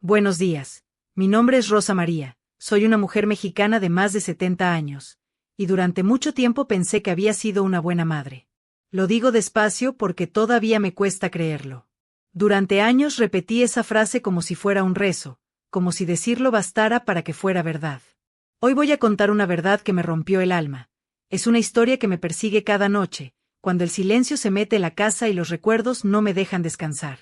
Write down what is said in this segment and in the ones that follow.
Buenos días. Mi nombre es Rosa María, soy una mujer mexicana de más de 70 años, y durante mucho tiempo pensé que había sido una buena madre. Lo digo despacio porque todavía me cuesta creerlo. Durante años repetí esa frase como si fuera un rezo, como si decirlo bastara para que fuera verdad. Hoy voy a contar una verdad que me rompió el alma. Es una historia que me persigue cada noche, cuando el silencio se mete en la casa y los recuerdos no me dejan descansar.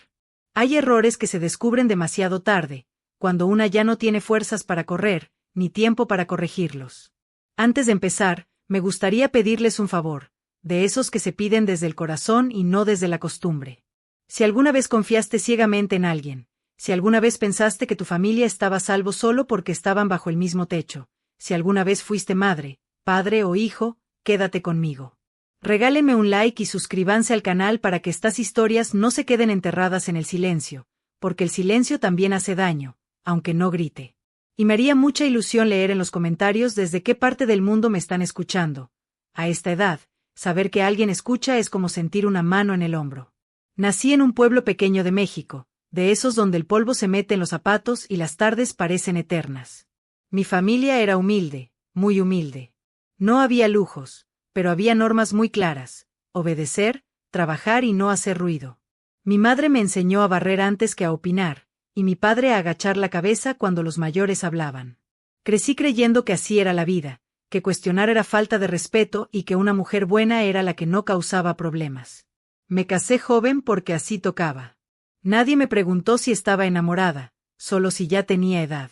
Hay errores que se descubren demasiado tarde, cuando una ya no tiene fuerzas para correr, ni tiempo para corregirlos. Antes de empezar, me gustaría pedirles un favor, de esos que se piden desde el corazón y no desde la costumbre. Si alguna vez confiaste ciegamente en alguien, si alguna vez pensaste que tu familia estaba a salvo solo porque estaban bajo el mismo techo, si alguna vez fuiste madre, padre o hijo, quédate conmigo. Regálenme un like y suscríbanse al canal para que estas historias no se queden enterradas en el silencio, porque el silencio también hace daño, aunque no grite. Y me haría mucha ilusión leer en los comentarios desde qué parte del mundo me están escuchando. A esta edad, saber que alguien escucha es como sentir una mano en el hombro. Nací en un pueblo pequeño de México, de esos donde el polvo se mete en los zapatos y las tardes parecen eternas. Mi familia era humilde, muy humilde. No había lujos, pero había normas muy claras: obedecer, trabajar y no hacer ruido. Mi madre me enseñó a barrer antes que a opinar, y mi padre a agachar la cabeza cuando los mayores hablaban. Crecí creyendo que así era la vida, que cuestionar era falta de respeto y que una mujer buena era la que no causaba problemas. Me casé joven porque así tocaba. Nadie me preguntó si estaba enamorada, solo si ya tenía edad.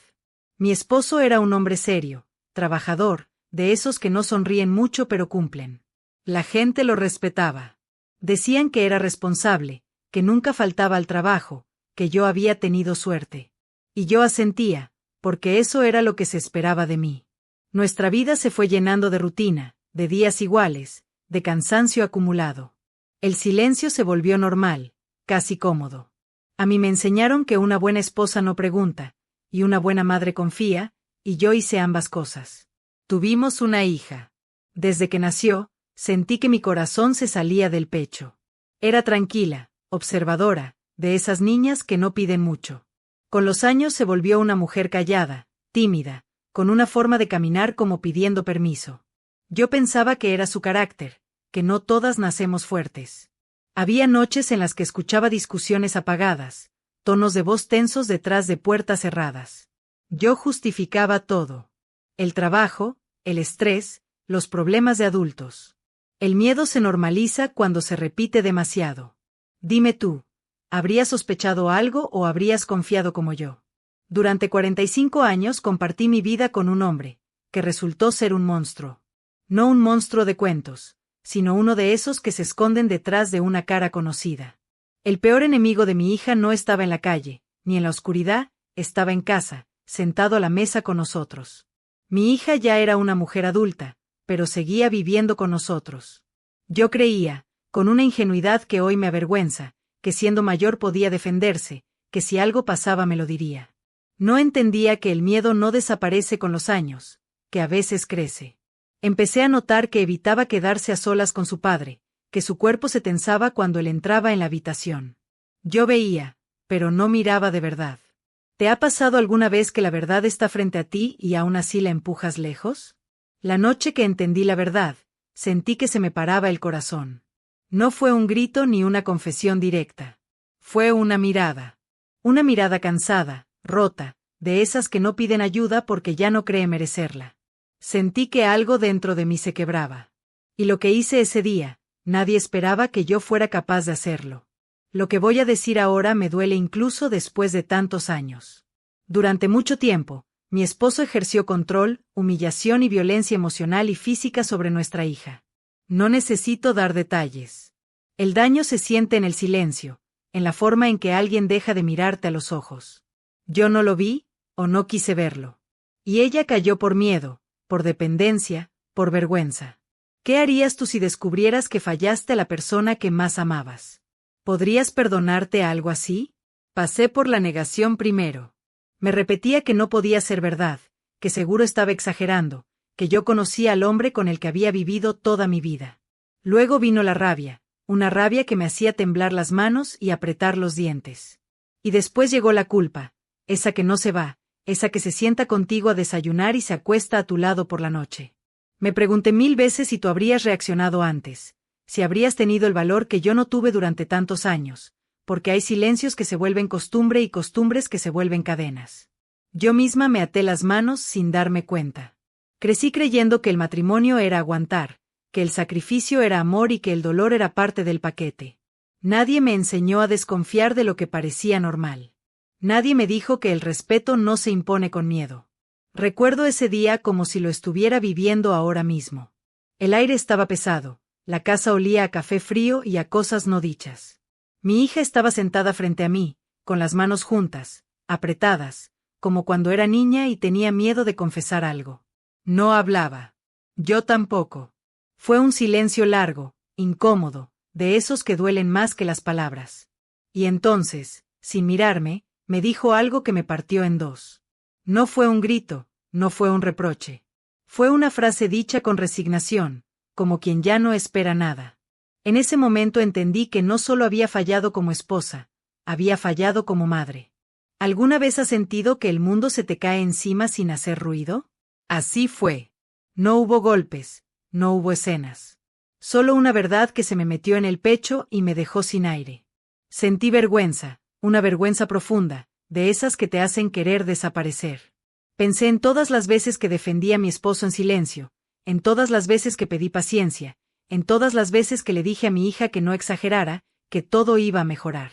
Mi esposo era un hombre serio, trabajador, de esos que no sonríen mucho pero cumplen. La gente lo respetaba. Decían que era responsable, que nunca faltaba al trabajo, que yo había tenido suerte. Y yo asentía, porque eso era lo que se esperaba de mí. Nuestra vida se fue llenando de rutina, de días iguales, de cansancio acumulado. El silencio se volvió normal, casi cómodo. A mí me enseñaron que una buena esposa no pregunta, y una buena madre confía, y yo hice ambas cosas. Tuvimos una hija. Desde que nació, sentí que mi corazón se salía del pecho. Era tranquila, observadora, de esas niñas que no piden mucho. Con los años se volvió una mujer callada, tímida, con una forma de caminar como pidiendo permiso. Yo pensaba que era su carácter, que no todas nacemos fuertes. Había noches en las que escuchaba discusiones apagadas, tonos de voz tensos detrás de puertas cerradas. Yo justificaba todo. El trabajo, el estrés, los problemas de adultos. El miedo se normaliza cuando se repite demasiado. Dime tú, ¿habrías sospechado algo o habrías confiado como yo? Durante 45 años compartí mi vida con un hombre, que resultó ser un monstruo. No un monstruo de cuentos, sino uno de esos que se esconden detrás de una cara conocida. El peor enemigo de mi hija no estaba en la calle, ni en la oscuridad, estaba en casa, sentado a la mesa con nosotros. Mi hija ya era una mujer adulta, pero seguía viviendo con nosotros. Yo creía, con una ingenuidad que hoy me avergüenza, que siendo mayor podía defenderse, que si algo pasaba me lo diría. No entendía que el miedo no desaparece con los años, que a veces crece. Empecé a notar que evitaba quedarse a solas con su padre, que su cuerpo se tensaba cuando él entraba en la habitación. Yo veía, pero no miraba de verdad. ¿Te ha pasado alguna vez que la verdad está frente a ti y aún así la empujas lejos? La noche que entendí la verdad, sentí que se me paraba el corazón. No fue un grito ni una confesión directa. Fue una mirada. Una mirada cansada, rota, de esas que no piden ayuda porque ya no cree merecerla. Sentí que algo dentro de mí se quebraba. Y lo que hice ese día, nadie esperaba que yo fuera capaz de hacerlo. Lo que voy a decir ahora me duele incluso después de tantos años. Durante mucho tiempo, mi esposo ejerció control, humillación y violencia emocional y física sobre nuestra hija. No necesito dar detalles. El daño se siente en el silencio, en la forma en que alguien deja de mirarte a los ojos. Yo no lo vi, o no quise verlo. Y ella cayó por miedo, por dependencia, por vergüenza. ¿Qué harías tú si descubrieras que fallaste a la persona que más amabas? ¿Podrías perdonarte algo así? Pasé por la negación primero. Me repetía que no podía ser verdad, que seguro estaba exagerando, que yo conocía al hombre con el que había vivido toda mi vida. Luego vino la rabia, una rabia que me hacía temblar las manos y apretar los dientes. Y después llegó la culpa, esa que no se va, esa que se sienta contigo a desayunar y se acuesta a tu lado por la noche. Me pregunté 1000 veces si tú habrías reaccionado antes, si habrías tenido el valor que yo no tuve durante tantos años, porque hay silencios que se vuelven costumbre y costumbres que se vuelven cadenas. Yo misma me até las manos sin darme cuenta. Crecí creyendo que el matrimonio era aguantar, que el sacrificio era amor y que el dolor era parte del paquete. Nadie me enseñó a desconfiar de lo que parecía normal. Nadie me dijo que el respeto no se impone con miedo. Recuerdo ese día como si lo estuviera viviendo ahora mismo. El aire estaba pesado, la casa olía a café frío y a cosas no dichas. Mi hija estaba sentada frente a mí, con las manos juntas, apretadas, como cuando era niña y tenía miedo de confesar algo. No hablaba. Yo tampoco. Fue un silencio largo, incómodo, de esos que duelen más que las palabras. Y entonces, sin mirarme, me dijo algo que me partió en dos. No fue un grito, no fue un reproche. Fue una frase dicha con resignación, como quien ya no espera nada. En ese momento entendí que no solo había fallado como esposa, había fallado como madre. ¿Alguna vez has sentido que el mundo se te cae encima sin hacer ruido? Así fue. No hubo golpes, no hubo escenas. Solo una verdad que se me metió en el pecho y me dejó sin aire. Sentí vergüenza, una vergüenza profunda, de esas que te hacen querer desaparecer. Pensé en todas las veces que defendí a mi esposo en silencio, en todas las veces que pedí paciencia, en todas las veces que le dije a mi hija que no exagerara, que todo iba a mejorar.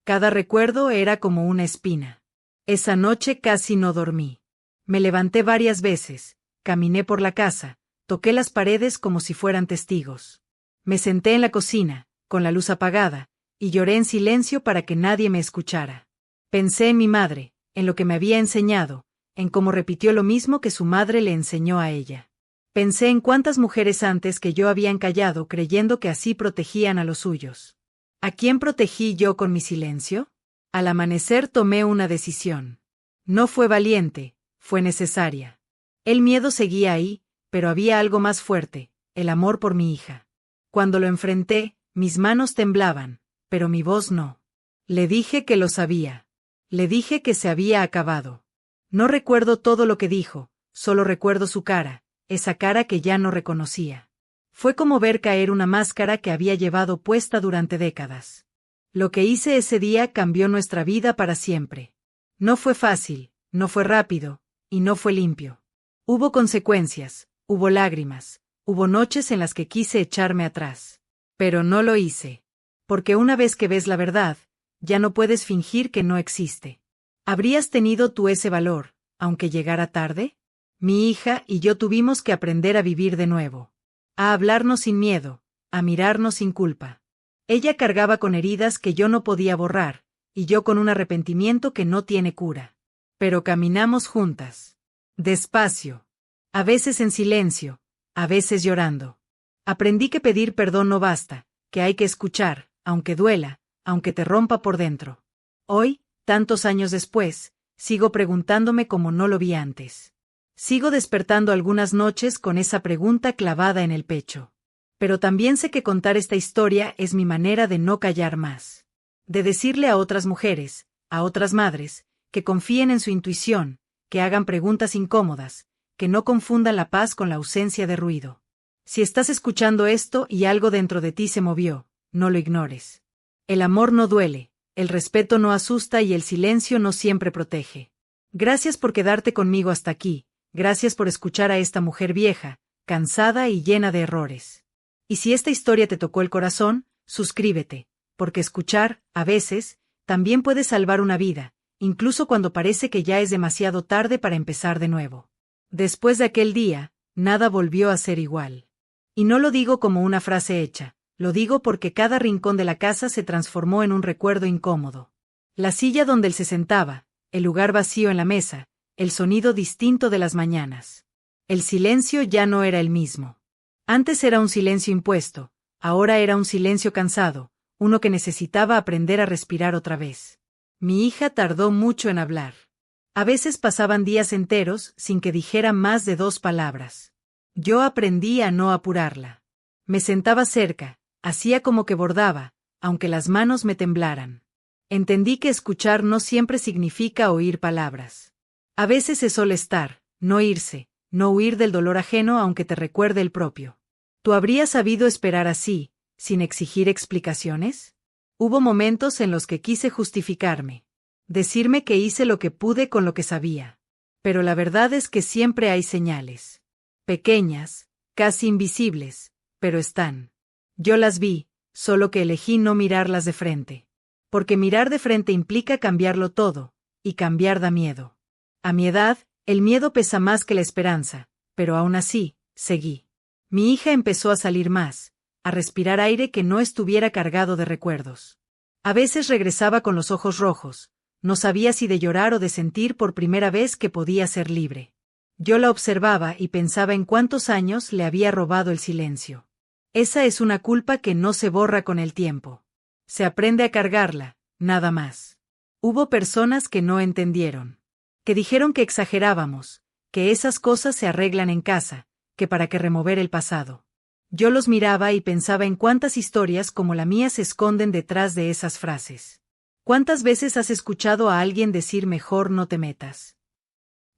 Cada recuerdo era como una espina. Esa noche casi no dormí. Me levanté varias veces, caminé por la casa, toqué las paredes como si fueran testigos. Me senté en la cocina, con la luz apagada, y lloré en silencio para que nadie me escuchara. Pensé en mi madre, en lo que me había enseñado, en cómo repitió lo mismo que su madre le enseñó a ella. Pensé en cuántas mujeres antes que yo habían callado creyendo que así protegían a los suyos. ¿A quién protegí yo con mi silencio? Al amanecer tomé una decisión. No fue valiente, fue necesaria. El miedo seguía ahí, pero había algo más fuerte, el amor por mi hija. Cuando lo enfrenté, mis manos temblaban, pero mi voz no. Le dije que lo sabía. Le dije que se había acabado. No recuerdo todo lo que dijo, solo recuerdo su cara, esa cara que ya no reconocía. Fue como ver caer una máscara que había llevado puesta durante décadas. Lo que hice ese día cambió nuestra vida para siempre. No fue fácil, no fue rápido, y no fue limpio. Hubo consecuencias, hubo lágrimas, hubo noches en las que quise echarme atrás. Pero no lo hice. Porque una vez que ves la verdad, ya no puedes fingir que no existe. ¿Habrías tenido tú ese valor, aunque llegara tarde? Mi hija y yo tuvimos que aprender a vivir de nuevo. A hablarnos sin miedo, a mirarnos sin culpa. Ella cargaba con heridas que yo no podía borrar, y yo con un arrepentimiento que no tiene cura. Pero caminamos juntas. Despacio. A veces en silencio, a veces llorando. Aprendí que pedir perdón no basta, que hay que escuchar, aunque duela, aunque te rompa por dentro. Hoy, tantos años después, sigo preguntándome como no lo vi antes. Sigo despertando algunas noches con esa pregunta clavada en el pecho. Pero también sé que contar esta historia es mi manera de no callar más. De decirle a otras mujeres, a otras madres, que confíen en su intuición, que hagan preguntas incómodas, que no confundan la paz con la ausencia de ruido. Si estás escuchando esto y algo dentro de ti se movió, no lo ignores. El amor no duele, el respeto no asusta y el silencio no siempre protege. Gracias por quedarte conmigo hasta aquí, gracias por escuchar a esta mujer vieja, cansada y llena de errores. Y si esta historia te tocó el corazón, suscríbete, porque escuchar, a veces, también puede salvar una vida, incluso cuando parece que ya es demasiado tarde para empezar de nuevo. Después de aquel día, nada volvió a ser igual. Y no lo digo como una frase hecha, lo digo porque cada rincón de la casa se transformó en un recuerdo incómodo. La silla donde él se sentaba, el lugar vacío en la mesa, el sonido distinto de las mañanas. El silencio ya no era el mismo. Antes era un silencio impuesto, ahora era un silencio cansado, uno que necesitaba aprender a respirar otra vez. Mi hija tardó mucho en hablar. A veces pasaban días enteros sin que dijera más de 2 palabras. Yo aprendí a no apurarla. Me sentaba cerca, hacía como que bordaba, aunque las manos me temblaran. Entendí que escuchar no siempre significa oír palabras. A veces es solo estar, no irse, no huir del dolor ajeno aunque te recuerde el propio. ¿Tú habrías sabido esperar así, sin exigir explicaciones? Hubo momentos en los que quise justificarme. Decirme que hice lo que pude con lo que sabía. Pero la verdad es que siempre hay señales. Pequeñas, casi invisibles, pero están. Yo las vi, solo que elegí no mirarlas de frente. Porque mirar de frente implica cambiarlo todo, y cambiar da miedo. A mi edad, el miedo pesa más que la esperanza, pero aún así, seguí. Mi hija empezó a salir más, a respirar aire que no estuviera cargado de recuerdos. A veces regresaba con los ojos rojos, no sabía si de llorar o de sentir por primera vez que podía ser libre. Yo la observaba y pensaba en cuántos años le había robado el silencio. Esa es una culpa que no se borra con el tiempo. Se aprende a cargarla, nada más. Hubo personas que no entendieron. Que dijeron que exagerábamos, que esas cosas se arreglan en casa, que para qué remover el pasado. Yo los miraba y pensaba en cuántas historias como la mía se esconden detrás de esas frases. ¿Cuántas veces has escuchado a alguien decir mejor no te metas?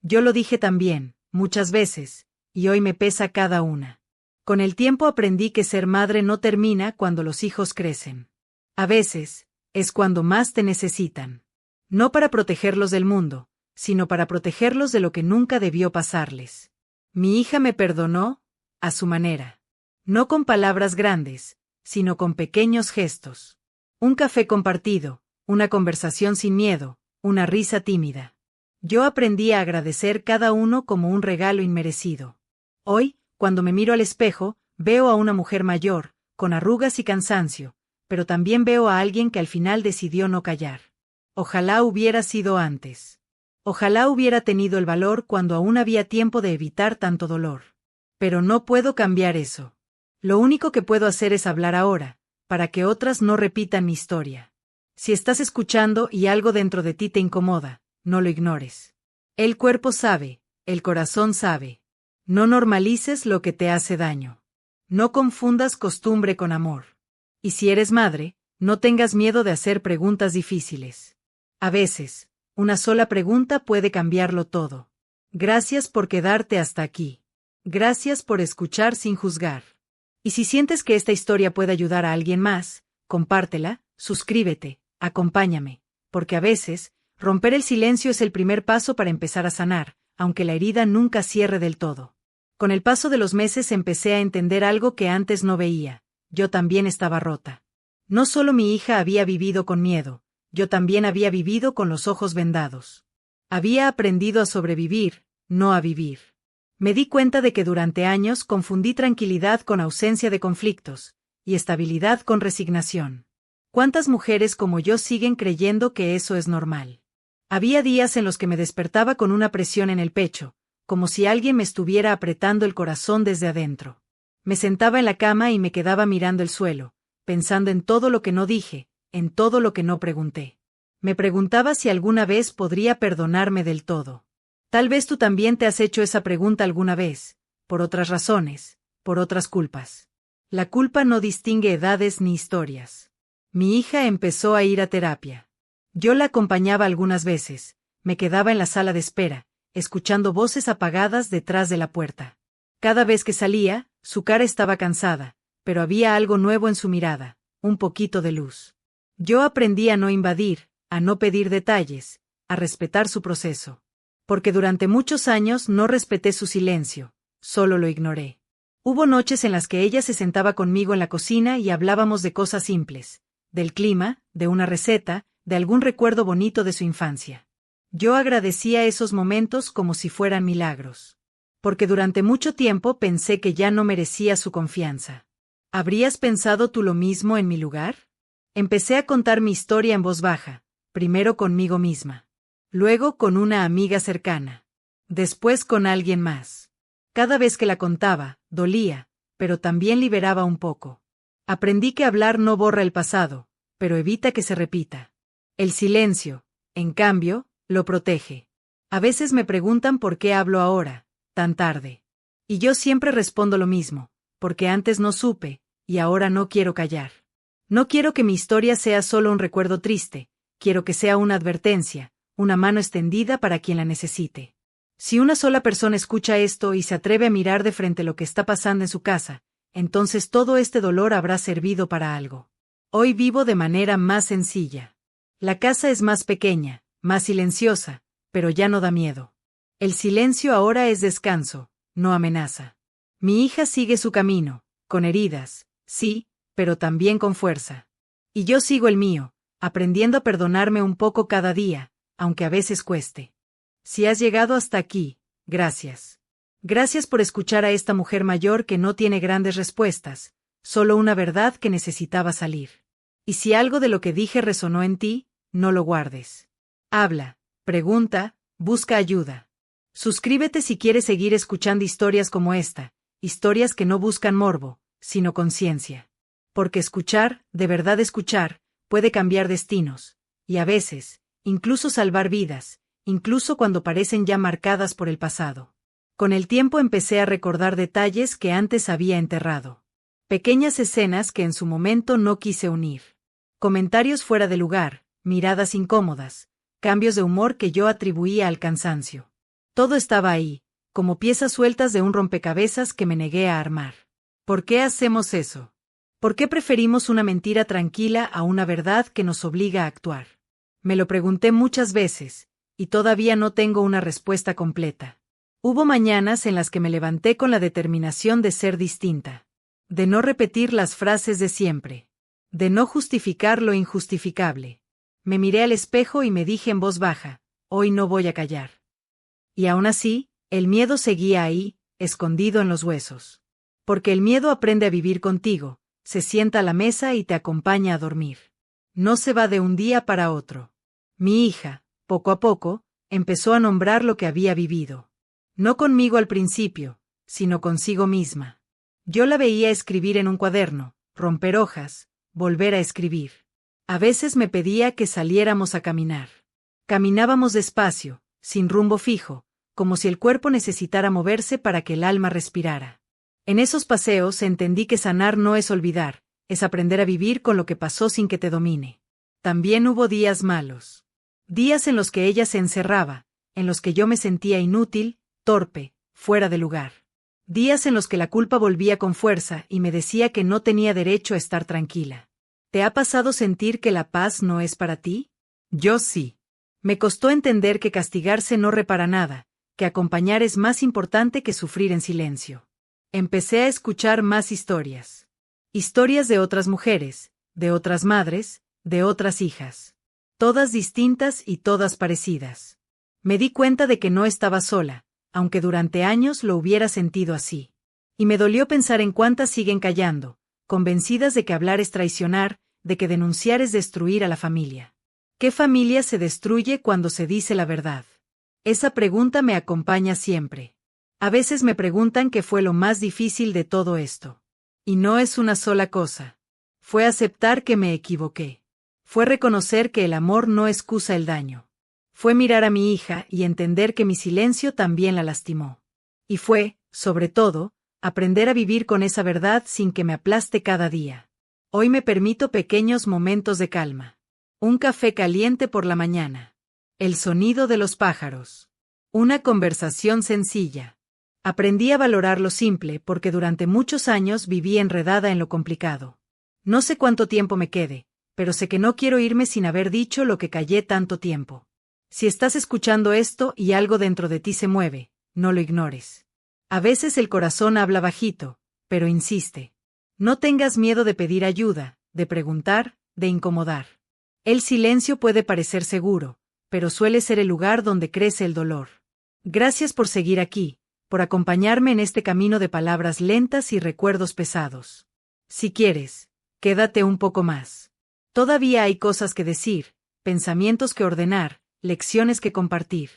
Yo lo dije también, muchas veces, y hoy me pesa cada una. Con el tiempo aprendí que ser madre no termina cuando los hijos crecen. A veces, es cuando más te necesitan. No para protegerlos del mundo, sino para protegerlos de lo que nunca debió pasarles. Mi hija me perdonó, a su manera. No con palabras grandes, sino con pequeños gestos. Un café compartido, una conversación sin miedo, una risa tímida. Yo aprendí a agradecer cada uno como un regalo inmerecido. Hoy, cuando me miro al espejo, veo a una mujer mayor, con arrugas y cansancio, pero también veo a alguien que al final decidió no callar. Ojalá hubiera sido antes. Ojalá hubiera tenido el valor cuando aún había tiempo de evitar tanto dolor. Pero no puedo cambiar eso. Lo único que puedo hacer es hablar ahora, para que otras no repitan mi historia. Si estás escuchando y algo dentro de ti te incomoda, no lo ignores. El cuerpo sabe, el corazón sabe. No normalices lo que te hace daño. No confundas costumbre con amor. Y si eres madre, no tengas miedo de hacer preguntas difíciles. A veces, una sola pregunta puede cambiarlo todo. Gracias por quedarte hasta aquí. Gracias por escuchar sin juzgar. Y si sientes que esta historia puede ayudar a alguien más, compártela, suscríbete, acompáñame, porque a veces, romper el silencio es el primer paso para empezar a sanar, aunque la herida nunca cierre del todo. Con el paso de los meses empecé a entender algo que antes no veía. Yo también estaba rota. No solo mi hija había vivido con miedo, yo también había vivido con los ojos vendados. Había aprendido a sobrevivir, no a vivir. Me di cuenta de que durante años confundí tranquilidad con ausencia de conflictos, y estabilidad con resignación. ¿Cuántas mujeres como yo siguen creyendo que eso es normal? Había días en los que me despertaba con una presión en el pecho, como si alguien me estuviera apretando el corazón desde adentro. Me sentaba en la cama y me quedaba mirando el suelo, pensando en todo lo que no dije, en todo lo que no pregunté. Me preguntaba si alguna vez podría perdonarme del todo. Tal vez tú también te has hecho esa pregunta alguna vez, por otras razones, por otras culpas. La culpa no distingue edades ni historias. Mi hija empezó a ir a terapia. Yo la acompañaba algunas veces, me quedaba en la sala de espera, escuchando voces apagadas detrás de la puerta. Cada vez que salía, su cara estaba cansada, pero había algo nuevo en su mirada, un poquito de luz. Yo aprendí a no invadir, a no pedir detalles, a respetar su proceso. Porque durante muchos años no respeté su silencio, solo lo ignoré. Hubo noches en las que ella se sentaba conmigo en la cocina y hablábamos de cosas simples, del clima, de una receta, de algún recuerdo bonito de su infancia. Yo agradecía esos momentos como si fueran milagros. Porque durante mucho tiempo pensé que ya no merecía su confianza. ¿Habrías pensado tú lo mismo en mi lugar? Empecé a contar mi historia en voz baja, primero conmigo misma. Luego con una amiga cercana. Después con alguien más. Cada vez que la contaba, dolía, pero también liberaba un poco. Aprendí que hablar no borra el pasado, pero evita que se repita. El silencio, en cambio, lo protege. A veces me preguntan por qué hablo ahora, tan tarde. Y yo siempre respondo lo mismo, porque antes no supe, y ahora no quiero callar. No quiero que mi historia sea solo un recuerdo triste, quiero que sea una advertencia, una mano extendida para quien la necesite. Si una sola persona escucha esto y se atreve a mirar de frente lo que está pasando en su casa, entonces todo este dolor habrá servido para algo. Hoy vivo de manera más sencilla. La casa es más pequeña, más silenciosa, pero ya no da miedo. El silencio ahora es descanso, no amenaza. Mi hija sigue su camino, con heridas, sí, pero también con fuerza. Y yo sigo el mío, aprendiendo a perdonarme un poco cada día, aunque a veces cueste. Si has llegado hasta aquí, gracias. Gracias por escuchar a esta mujer mayor que no tiene grandes respuestas, solo una verdad que necesitaba salir. Y si algo de lo que dije resonó en ti, no lo guardes. Habla, pregunta, busca ayuda. Suscríbete si quieres seguir escuchando historias como esta, historias que no buscan morbo, sino conciencia. Porque escuchar, de verdad escuchar, puede cambiar destinos, y a veces, incluso salvar vidas, incluso cuando parecen ya marcadas por el pasado. Con el tiempo empecé a recordar detalles que antes había enterrado. Pequeñas escenas que en su momento no quise unir. Comentarios fuera de lugar, miradas incómodas, cambios de humor que yo atribuía al cansancio. Todo estaba ahí, como piezas sueltas de un rompecabezas que me negué a armar. ¿Por qué hacemos eso? ¿Por qué preferimos una mentira tranquila a una verdad que nos obliga a actuar? Me lo pregunté muchas veces, y todavía no tengo una respuesta completa. Hubo mañanas en las que me levanté con la determinación de ser distinta, de no repetir las frases de siempre, de no justificar lo injustificable. Me miré al espejo y me dije en voz baja, hoy no voy a callar. Y aún así, el miedo seguía ahí, escondido en los huesos. Porque el miedo aprende a vivir contigo, se sienta a la mesa y te acompaña a dormir. No se va de un día para otro. Mi hija, poco a poco, empezó a nombrar lo que había vivido. No conmigo al principio, sino consigo misma. Yo la veía escribir en un cuaderno, romper hojas, volver a escribir. A veces me pedía que saliéramos a caminar. Caminábamos despacio, sin rumbo fijo, como si el cuerpo necesitara moverse para que el alma respirara. En esos paseos entendí que sanar no es olvidar, es aprender a vivir con lo que pasó sin que te domine. También hubo días malos. Días en los que ella se encerraba, en los que yo me sentía inútil, torpe, fuera de lugar. Días en los que la culpa volvía con fuerza y me decía que no tenía derecho a estar tranquila. ¿Te ha pasado sentir que la paz no es para ti? Yo sí. Me costó entender que castigarse no repara nada, que acompañar es más importante que sufrir en silencio. Empecé a escuchar más historias. Historias de otras mujeres, de otras madres, de otras hijas. Todas distintas y todas parecidas. Me di cuenta de que no estaba sola, aunque durante años lo hubiera sentido así. Y me dolió pensar en cuántas siguen callando, convencidas de que hablar es traicionar, de que denunciar es destruir a la familia. ¿Qué familia se destruye cuando se dice la verdad? Esa pregunta me acompaña siempre. A veces me preguntan qué fue lo más difícil de todo esto. Y no es una sola cosa. Fue aceptar que me equivoqué. Fue reconocer que el amor no excusa el daño. Fue mirar a mi hija y entender que mi silencio también la lastimó. Y fue, sobre todo, aprender a vivir con esa verdad sin que me aplaste cada día. Hoy me permito pequeños momentos de calma. Un café caliente por la mañana. El sonido de los pájaros. Una conversación sencilla. Aprendí a valorar lo simple porque durante muchos años viví enredada en lo complicado. No sé cuánto tiempo me quede, pero sé que no quiero irme sin haber dicho lo que callé tanto tiempo. Si estás escuchando esto y algo dentro de ti se mueve, no lo ignores. A veces el corazón habla bajito, pero insiste. No tengas miedo de pedir ayuda, de preguntar, de incomodar. El silencio puede parecer seguro, pero suele ser el lugar donde crece el dolor. Gracias por seguir aquí, por acompañarme en este camino de palabras lentas y recuerdos pesados. Si quieres, quédate un poco más. Todavía hay cosas que decir, pensamientos que ordenar, lecciones que compartir.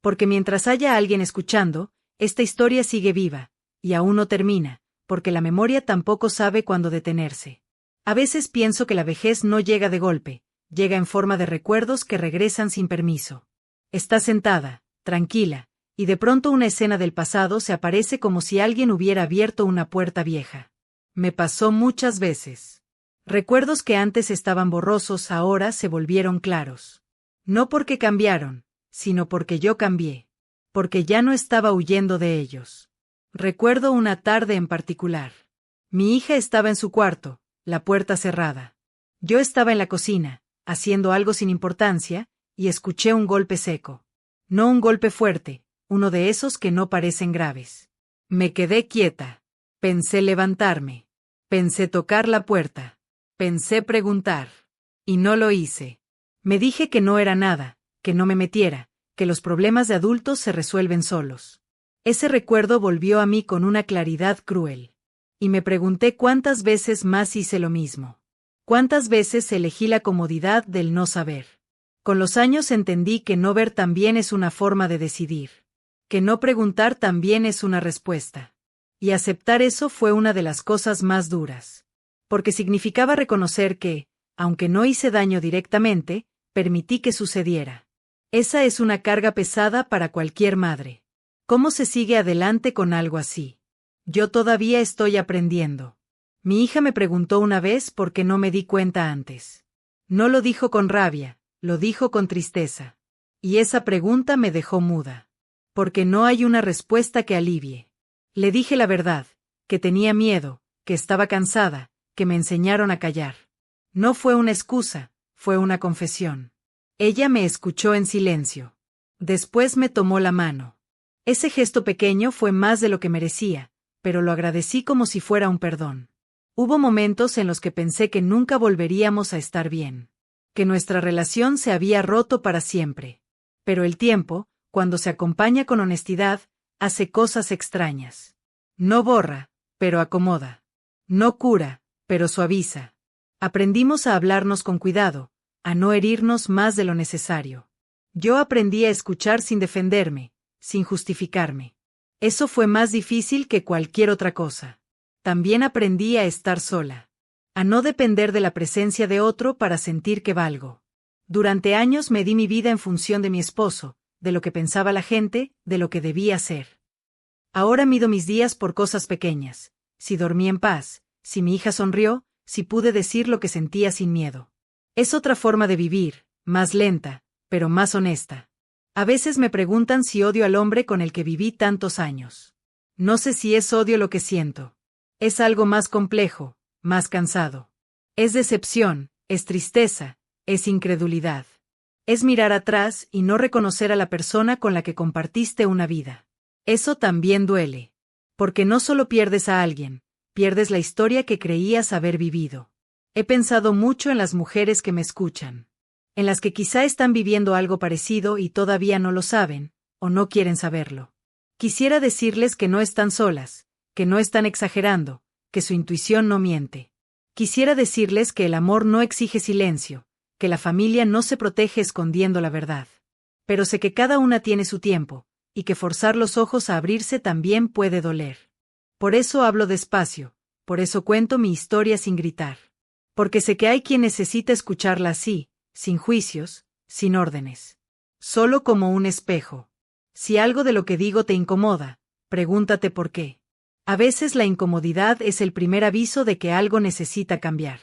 Porque mientras haya alguien escuchando, esta historia sigue viva, y aún no termina, porque la memoria tampoco sabe cuándo detenerse. A veces pienso que la vejez no llega de golpe, llega en forma de recuerdos que regresan sin permiso. Estás sentada, tranquila, y de pronto una escena del pasado se aparece como si alguien hubiera abierto una puerta vieja. Me pasó muchas veces. Recuerdos que antes estaban borrosos ahora se volvieron claros. No porque cambiaron, sino porque yo cambié. Porque ya no estaba huyendo de ellos. Recuerdo una tarde en particular. Mi hija estaba en su cuarto, la puerta cerrada. Yo estaba en la cocina, haciendo algo sin importancia, y escuché un golpe seco. No un golpe fuerte, uno de esos que no parecen graves. Me quedé quieta. Pensé levantarme. Pensé tocar la puerta. Pensé preguntar. Y no lo hice. Me dije que no era nada, que no me metiera, que los problemas de adultos se resuelven solos. Ese recuerdo volvió a mí con una claridad cruel. Y me pregunté cuántas veces más hice lo mismo. Cuántas veces elegí la comodidad del no saber. Con los años entendí que no ver también es una forma de decidir. Que no preguntar también es una respuesta. Y aceptar eso fue una de las cosas más duras. Porque significaba reconocer que, aunque no hice daño directamente, permití que sucediera. Esa es una carga pesada para cualquier madre. ¿Cómo se sigue adelante con algo así? Yo todavía estoy aprendiendo. Mi hija me preguntó una vez por qué no me di cuenta antes. No lo dijo con rabia, lo dijo con tristeza. Y esa pregunta me dejó muda. Porque no hay una respuesta que alivie. Le dije la verdad, que tenía miedo, que estaba cansada, que me enseñaron a callar. No fue una excusa, fue una confesión. Ella me escuchó en silencio. Después me tomó la mano. Ese gesto pequeño fue más de lo que merecía, pero lo agradecí como si fuera un perdón. Hubo momentos en los que pensé que nunca volveríamos a estar bien. Que nuestra relación se había roto para siempre. Pero el tiempo, cuando se acompaña con honestidad, hace cosas extrañas. No borra, pero acomoda. No cura, pero suaviza. Aprendimos a hablarnos con cuidado, a no herirnos más de lo necesario. Yo aprendí a escuchar sin defenderme, sin justificarme. Eso fue más difícil que cualquier otra cosa. También aprendí a estar sola. A no depender de la presencia de otro para sentir que valgo. Durante años me di mi vida en función de mi esposo, de lo que pensaba la gente, de lo que debía ser. Ahora mido mis días por cosas pequeñas. Si dormí en paz, si mi hija sonrió, si pude decir lo que sentía sin miedo. Es otra forma de vivir, más lenta, pero más honesta. A veces me preguntan si odio al hombre con el que viví tantos años. No sé si es odio lo que siento. Es algo más complejo, más cansado. Es decepción, es tristeza, es incredulidad. Es mirar atrás y no reconocer a la persona con la que compartiste una vida. Eso también duele. Porque no solo pierdes a alguien, pierdes la historia que creías haber vivido. He pensado mucho en las mujeres que me escuchan. En las que quizá están viviendo algo parecido y todavía no lo saben, o no quieren saberlo. Quisiera decirles que no están solas, que no están exagerando, que su intuición no miente. Quisiera decirles que el amor no exige silencio, que la familia no se protege escondiendo la verdad. Pero sé que cada una tiene su tiempo, y que forzar los ojos a abrirse también puede doler. Por eso hablo despacio, por eso cuento mi historia sin gritar. Porque sé que hay quien necesita escucharla así, sin juicios, sin órdenes. Solo como un espejo. Si algo de lo que digo te incomoda, pregúntate por qué. A veces la incomodidad es el primer aviso de que algo necesita cambiar.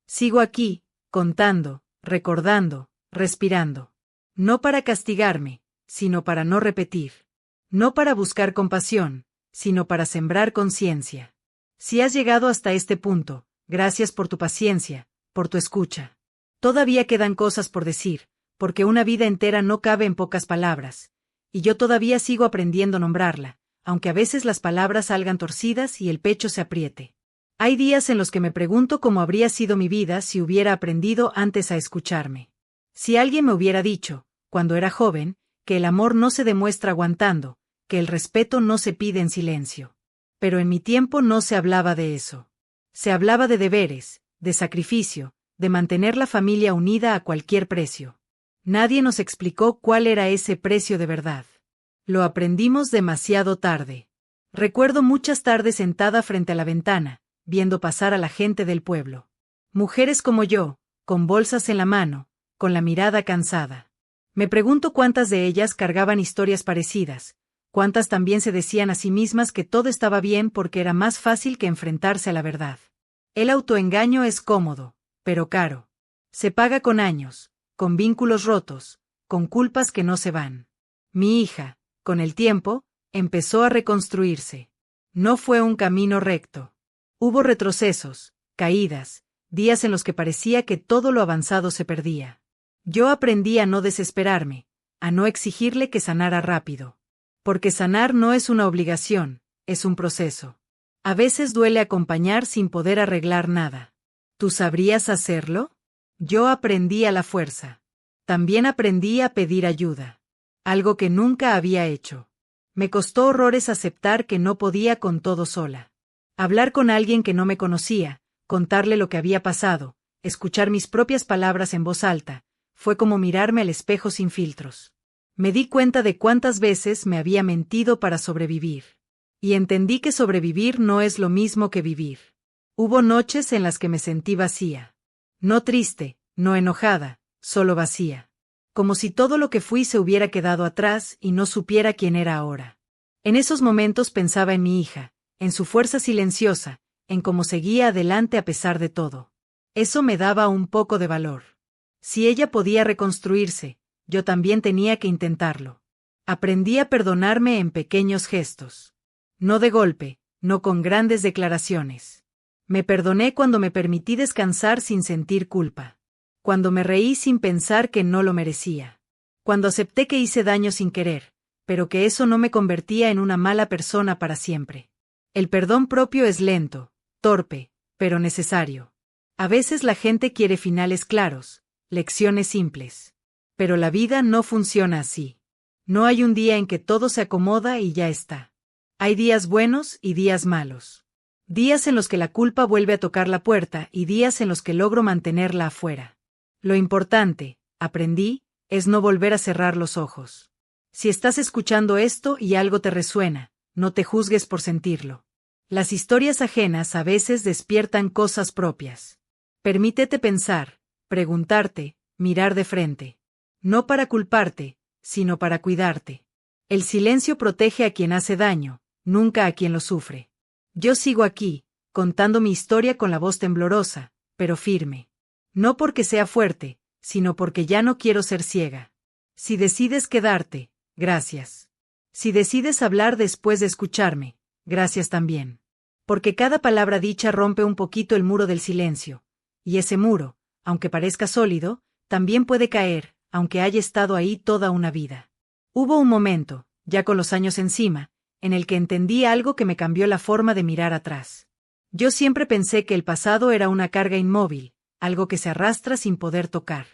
Sigo aquí, contando, recordando, respirando. No para castigarme, sino para no repetir. No para buscar compasión, sino para sembrar conciencia. Si has llegado hasta este punto, gracias por tu paciencia, por tu escucha. Todavía quedan cosas por decir, porque una vida entera no cabe en pocas palabras, y yo todavía sigo aprendiendo a nombrarla, aunque a veces las palabras salgan torcidas y el pecho se apriete. Hay días en los que me pregunto cómo habría sido mi vida si hubiera aprendido antes a escucharme. Si alguien me hubiera dicho, cuando era joven, que el amor no se demuestra aguantando, que el respeto no se pide en silencio. Pero en mi tiempo no se hablaba de eso. Se hablaba de deberes, de sacrificio, de mantener la familia unida a cualquier precio. Nadie nos explicó cuál era ese precio de verdad. Lo aprendimos demasiado tarde. Recuerdo muchas tardes sentada frente a la ventana, viendo pasar a la gente del pueblo. Mujeres como yo, con bolsas en la mano, con la mirada cansada. Me pregunto cuántas de ellas cargaban historias parecidas, cuántas también se decían a sí mismas que todo estaba bien porque era más fácil que enfrentarse a la verdad. El autoengaño es cómodo, pero caro. Se paga con años, con vínculos rotos, con culpas que no se van. Mi hija, con el tiempo, empezó a reconstruirse. No fue un camino recto. Hubo retrocesos, caídas, días en los que parecía que todo lo avanzado se perdía. Yo aprendí a no desesperarme, a no exigirle que sanara rápido. Porque sanar no es una obligación, es un proceso. A veces duele acompañar sin poder arreglar nada. ¿Tú sabrías hacerlo? Yo aprendí a la fuerza. También aprendí a pedir ayuda. Algo que nunca había hecho. Me costó horrores aceptar que no podía con todo sola. Hablar con alguien que no me conocía, contarle lo que había pasado, escuchar mis propias palabras en voz alta, fue como mirarme al espejo sin filtros. Me di cuenta de cuántas veces me había mentido para sobrevivir. Y entendí que sobrevivir no es lo mismo que vivir. Hubo noches en las que me sentí vacía. No triste, no enojada, solo vacía. Como si todo lo que fui se hubiera quedado atrás y no supiera quién era ahora. En esos momentos pensaba en mi hija, en su fuerza silenciosa, en cómo seguía adelante a pesar de todo. Eso me daba un poco de valor. Si ella podía reconstruirse, yo también tenía que intentarlo. Aprendí a perdonarme en pequeños gestos. No de golpe, no con grandes declaraciones. Me perdoné cuando me permití descansar sin sentir culpa. Cuando me reí sin pensar que no lo merecía. Cuando acepté que hice daño sin querer, pero que eso no me convertía en una mala persona para siempre. El perdón propio es lento, torpe, pero necesario. A veces la gente quiere finales claros, lecciones simples. Pero la vida no funciona así. No hay un día en que todo se acomoda y ya está. Hay días buenos y días malos. Días en los que la culpa vuelve a tocar la puerta y días en los que logro mantenerla afuera. Lo importante, aprendí, es no volver a cerrar los ojos. Si estás escuchando esto y algo te resuena, no te juzgues por sentirlo. Las historias ajenas a veces despiertan cosas propias. Permítete pensar, preguntarte, mirar de frente. No para culparte, sino para cuidarte. El silencio protege a quien hace daño, nunca a quien lo sufre. Yo sigo aquí, contando mi historia con la voz temblorosa, pero firme. No porque sea fuerte, sino porque ya no quiero ser ciega. Si decides quedarte, gracias. Si decides hablar después de escucharme, gracias también. Porque cada palabra dicha rompe un poquito el muro del silencio. Y ese muro, aunque parezca sólido, también puede caer, aunque haya estado ahí toda una vida. Hubo un momento, ya con los años encima, en el que entendí algo que me cambió la forma de mirar atrás. Yo siempre pensé que el pasado era una carga inmóvil, algo que se arrastra sin poder tocar.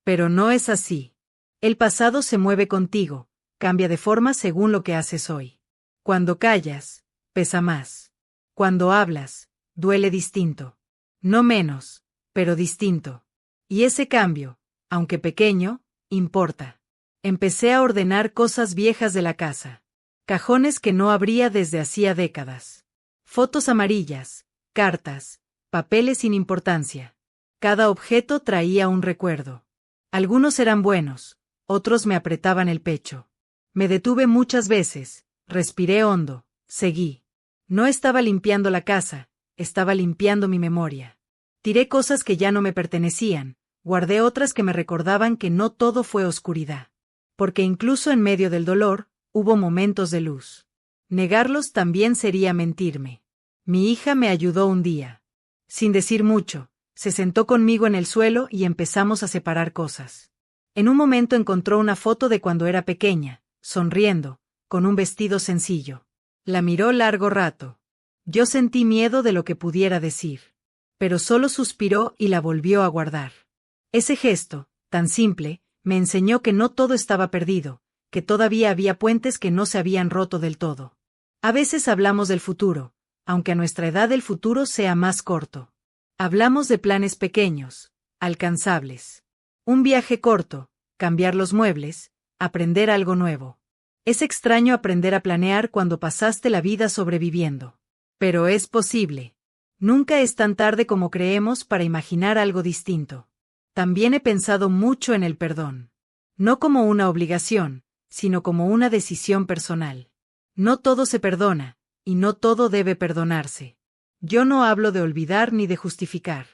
Pero no es así. El pasado se mueve contigo, cambia de forma según lo que haces hoy. Cuando callas, pesa más. Cuando hablas, duele distinto. No menos, pero distinto. Y ese cambio, aunque pequeño, importa. Empecé a ordenar cosas viejas de la casa. Cajones que no abría desde hacía décadas. Fotos amarillas, cartas, papeles sin importancia. Cada objeto traía un recuerdo. Algunos eran buenos, otros me apretaban el pecho. Me detuve muchas veces, respiré hondo, seguí. No estaba limpiando la casa, estaba limpiando mi memoria. Tiré cosas que ya no me pertenecían, guardé otras que me recordaban que no todo fue oscuridad. Porque incluso en medio del dolor, hubo momentos de luz. Negarlos también sería mentirme. Mi hija me ayudó un día. Sin decir mucho, se sentó conmigo en el suelo y empezamos a separar cosas. En un momento encontró una foto de cuando era pequeña, sonriendo, con un vestido sencillo. La miró largo rato. Yo sentí miedo de lo que pudiera decir. Pero solo suspiró y la volvió a guardar. Ese gesto, tan simple, me enseñó que no todo estaba perdido, que todavía había puentes que no se habían roto del todo. A veces hablamos del futuro, aunque a nuestra edad el futuro sea más corto. Hablamos de planes pequeños, alcanzables. Un viaje corto, cambiar los muebles, aprender algo nuevo. Es extraño aprender a planear cuando pasaste la vida sobreviviendo. Pero es posible. Nunca es tan tarde como creemos para imaginar algo distinto. También he pensado mucho en el perdón. No como una obligación, sino como una decisión personal. No todo se perdona, y no todo debe perdonarse. Yo no hablo de olvidar ni de justificar.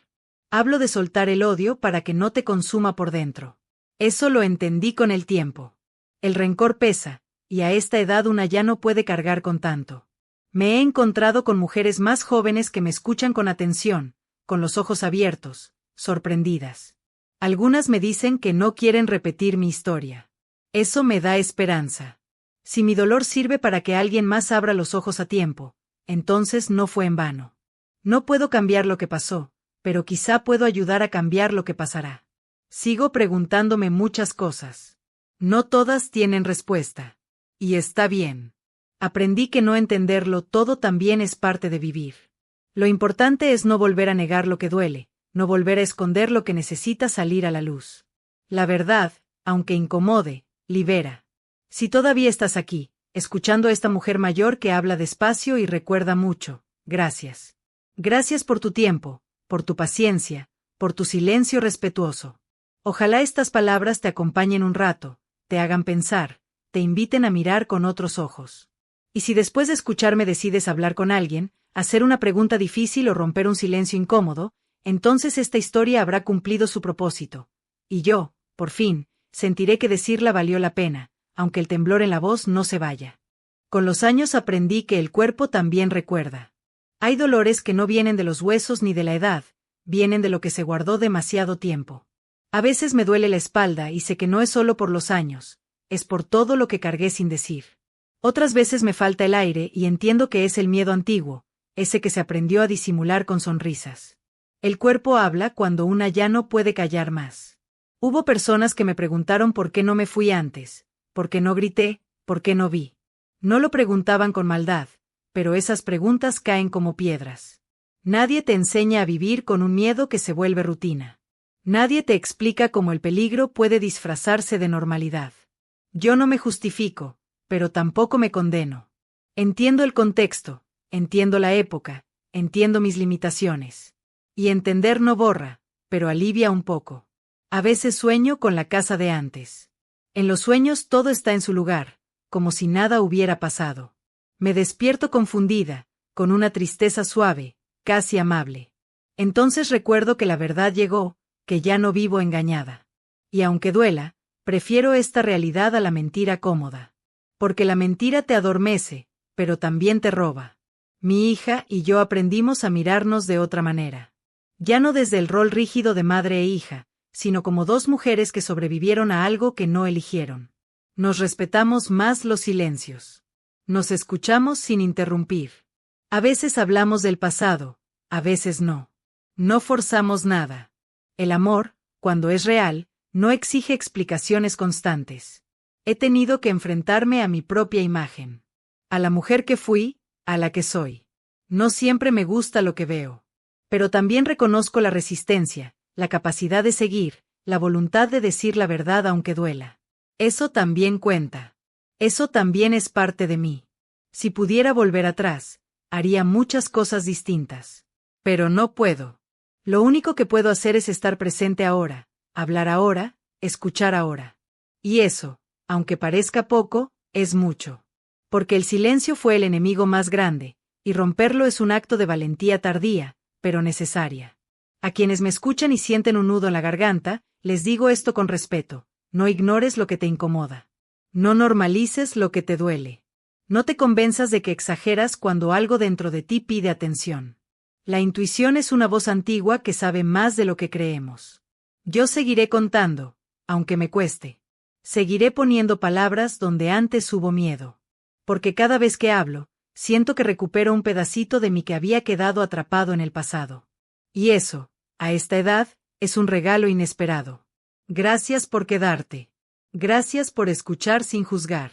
Hablo de soltar el odio para que no te consuma por dentro. Eso lo entendí con el tiempo. El rencor pesa, y a esta edad una ya no puede cargar con tanto. Me he encontrado con mujeres más jóvenes que me escuchan con atención, con los ojos abiertos, sorprendidas. Algunas me dicen que no quieren repetir mi historia. Eso me da esperanza. Si mi dolor sirve para que alguien más abra los ojos a tiempo, entonces no fue en vano. No puedo cambiar lo que pasó, pero quizá puedo ayudar a cambiar lo que pasará. Sigo preguntándome muchas cosas. No todas tienen respuesta. Y está bien. Aprendí que no entenderlo todo también es parte de vivir. Lo importante es no volver a negar lo que duele, no volver a esconder lo que necesita salir a la luz. La verdad, aunque incomode, libera. Si todavía estás aquí, escuchando a esta mujer mayor que habla despacio y recuerda mucho, gracias. Gracias por tu tiempo, por tu paciencia, por tu silencio respetuoso. Ojalá estas palabras te acompañen un rato, te hagan pensar, te inviten a mirar con otros ojos. Y si después de escucharme decides hablar con alguien, hacer una pregunta difícil o romper un silencio incómodo, entonces esta historia habrá cumplido su propósito. Y yo, por fin, sentiré que decirla valió la pena, aunque el temblor en la voz no se vaya. Con los años aprendí que el cuerpo también recuerda. Hay dolores que no vienen de los huesos ni de la edad, vienen de lo que se guardó demasiado tiempo. A veces me duele la espalda y sé que no es solo por los años, es por todo lo que cargué sin decir. Otras veces me falta el aire y entiendo que es el miedo antiguo, ese que se aprendió a disimular con sonrisas. El cuerpo habla cuando una ya no puede callar más. Hubo personas que me preguntaron por qué no me fui antes, por qué no grité, por qué no vi. No lo preguntaban con maldad, pero esas preguntas caen como piedras. Nadie te enseña a vivir con un miedo que se vuelve rutina. Nadie te explica cómo el peligro puede disfrazarse de normalidad. Yo no me justifico, pero tampoco me condeno. Entiendo el contexto, entiendo la época, entiendo mis limitaciones. Y entender no borra, pero alivia un poco. A veces sueño con la casa de antes. En los sueños todo está en su lugar, como si nada hubiera pasado. Me despierto confundida, con una tristeza suave, casi amable. Entonces recuerdo que la verdad llegó, que ya no vivo engañada. Y aunque duela, prefiero esta realidad a la mentira cómoda. Porque la mentira te adormece, pero también te roba. Mi hija y yo aprendimos a mirarnos de otra manera. Ya no desde el rol rígido de madre e hija, sino como dos mujeres que sobrevivieron a algo que no eligieron. Nos respetamos más los silencios. Nos escuchamos sin interrumpir. A veces hablamos del pasado, a veces no. No forzamos nada. El amor, cuando es real, no exige explicaciones constantes. He tenido que enfrentarme a mi propia imagen. A la mujer que fui, a la que soy. No siempre me gusta lo que veo. Pero también reconozco la resistencia, la capacidad de seguir, la voluntad de decir la verdad aunque duela. Eso también cuenta. Eso también es parte de mí. Si pudiera volver atrás, haría muchas cosas distintas. Pero no puedo. Lo único que puedo hacer es estar presente ahora, hablar ahora, escuchar ahora. Y eso, aunque parezca poco, es mucho. Porque el silencio fue el enemigo más grande, y romperlo es un acto de valentía tardía, pero necesaria. A quienes me escuchan y sienten un nudo en la garganta, les digo esto con respeto: no ignores lo que te incomoda. No normalices lo que te duele. No te convenzas de que exageras cuando algo dentro de ti pide atención. La intuición es una voz antigua que sabe más de lo que creemos. Yo seguiré contando, aunque me cueste. Seguiré poniendo palabras donde antes hubo miedo. Porque cada vez que hablo, siento que recupero un pedacito de mí que había quedado atrapado en el pasado. Y eso, a esta edad, es un regalo inesperado. Gracias por quedarte. Gracias por escuchar sin juzgar.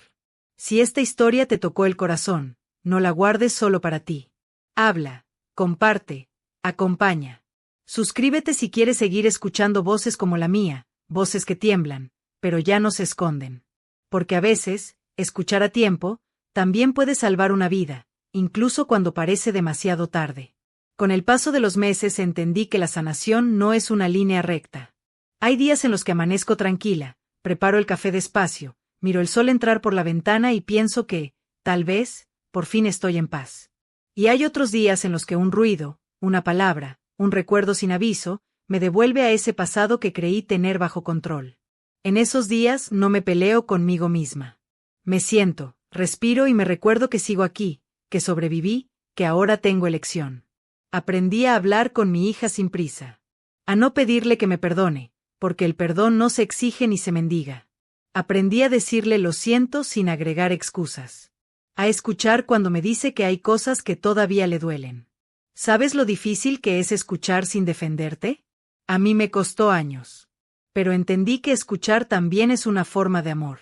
Si esta historia te tocó el corazón, no la guardes solo para ti. Habla, comparte, acompaña. Suscríbete si quieres seguir escuchando voces como la mía, voces que tiemblan, pero ya no se esconden. Porque a veces, escuchar a tiempo, también puede salvar una vida, incluso cuando parece demasiado tarde. Con el paso de los meses entendí que la sanación no es una línea recta. Hay días en los que amanezco tranquila, preparo el café despacio, miro el sol entrar por la ventana y pienso que, tal vez, por fin estoy en paz. Y hay otros días en los que un ruido, una palabra, un recuerdo sin aviso, me devuelve a ese pasado que creí tener bajo control. En esos días no me peleo conmigo misma. Me siento, respiro y me recuerdo que sigo aquí, que sobreviví, que ahora tengo elección. Aprendí a hablar con mi hija sin prisa. A no pedirle que me perdone, porque el perdón no se exige ni se mendiga. Aprendí a decirle lo siento sin agregar excusas. A escuchar cuando me dice que hay cosas que todavía le duelen. ¿Sabes lo difícil que es escuchar sin defenderte? A mí me costó años. Pero entendí que escuchar también es una forma de amor.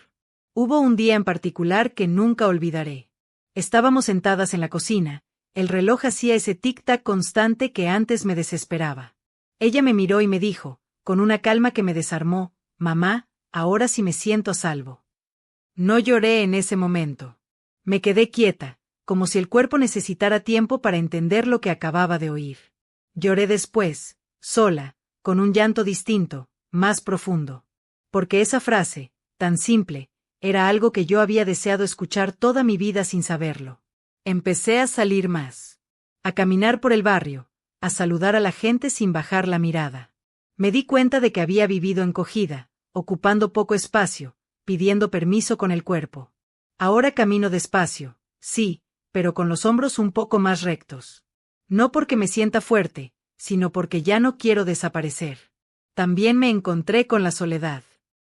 Hubo un día en particular que nunca olvidaré. Estábamos sentadas en la cocina, el reloj hacía ese tic-tac constante que antes me desesperaba. Ella me miró y me dijo, con una calma que me desarmó, «Mamá, ahora sí me siento a salvo». No lloré en ese momento. Me quedé quieta, como si el cuerpo necesitara tiempo para entender lo que acababa de oír. Lloré después, sola, con un llanto distinto, más profundo. Porque esa frase, tan simple, era algo que yo había deseado escuchar toda mi vida sin saberlo. Empecé a salir más. A caminar por el barrio, a saludar a la gente sin bajar la mirada. Me di cuenta de que había vivido encogida, ocupando poco espacio, pidiendo permiso con el cuerpo. Ahora camino despacio, sí, pero con los hombros un poco más rectos. No porque me sienta fuerte, sino porque ya no quiero desaparecer. También me encontré con la soledad.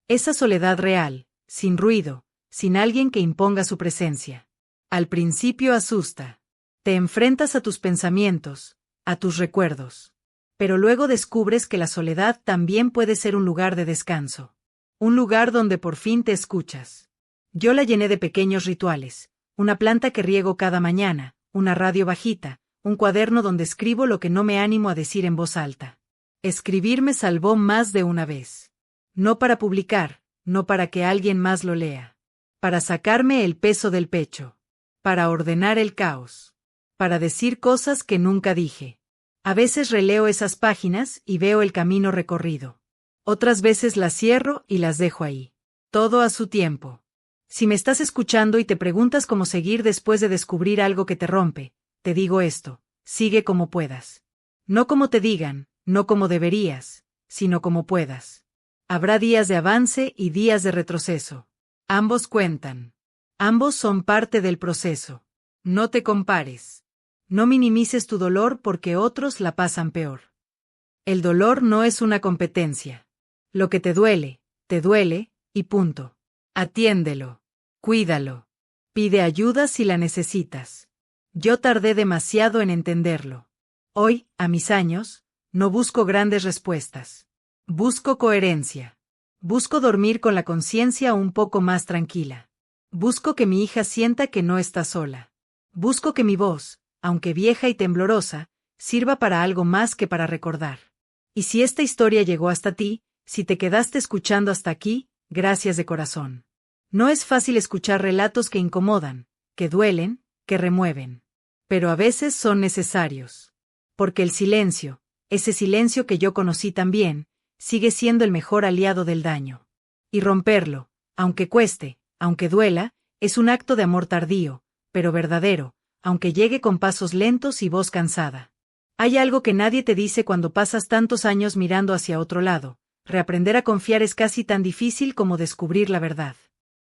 Esa soledad real, sin ruido, sin alguien que imponga su presencia. Al principio asusta. Te enfrentas a tus pensamientos, a tus recuerdos. Pero luego descubres que la soledad también puede ser un lugar de descanso. Un lugar donde por fin te escuchas. Yo la llené de pequeños rituales, una planta que riego cada mañana, una radio bajita, un cuaderno donde escribo lo que no me animo a decir en voz alta. Escribir me salvó más de una vez. No para publicar, no para que alguien más lo lea. Para sacarme el peso del pecho. Para ordenar el caos. Para decir cosas que nunca dije. A veces releo esas páginas y veo el camino recorrido. Otras veces las cierro y las dejo ahí. Todo a su tiempo. Si me estás escuchando y te preguntas cómo seguir después de descubrir algo que te rompe, te digo esto, sigue como puedas. No como te digan, no como deberías, sino como puedas. Habrá días de avance y días de retroceso. Ambos cuentan. Ambos son parte del proceso. No te compares. No minimices tu dolor porque otros la pasan peor. El dolor no es una competencia. Lo que te duele, y punto. Atiéndelo. Cuídalo. Pide ayuda si la necesitas. Yo tardé demasiado en entenderlo. Hoy, a mis años, no busco grandes respuestas. Busco coherencia. Busco dormir con la conciencia un poco más tranquila. Busco que mi hija sienta que no está sola. Busco que mi voz, aunque vieja y temblorosa, sirva para algo más que para recordar. Y si esta historia llegó hasta ti, si te quedaste escuchando hasta aquí, gracias de corazón. No es fácil escuchar relatos que incomodan, que duelen, que remueven. Pero a veces son necesarios. Porque el silencio, ese silencio que yo conocí también, sigue siendo el mejor aliado del daño. Y romperlo, aunque cueste, aunque duela, es un acto de amor tardío, pero verdadero, aunque llegue con pasos lentos y voz cansada. Hay algo que nadie te dice cuando pasas tantos años mirando hacia otro lado. Reaprender a confiar es casi tan difícil como descubrir la verdad.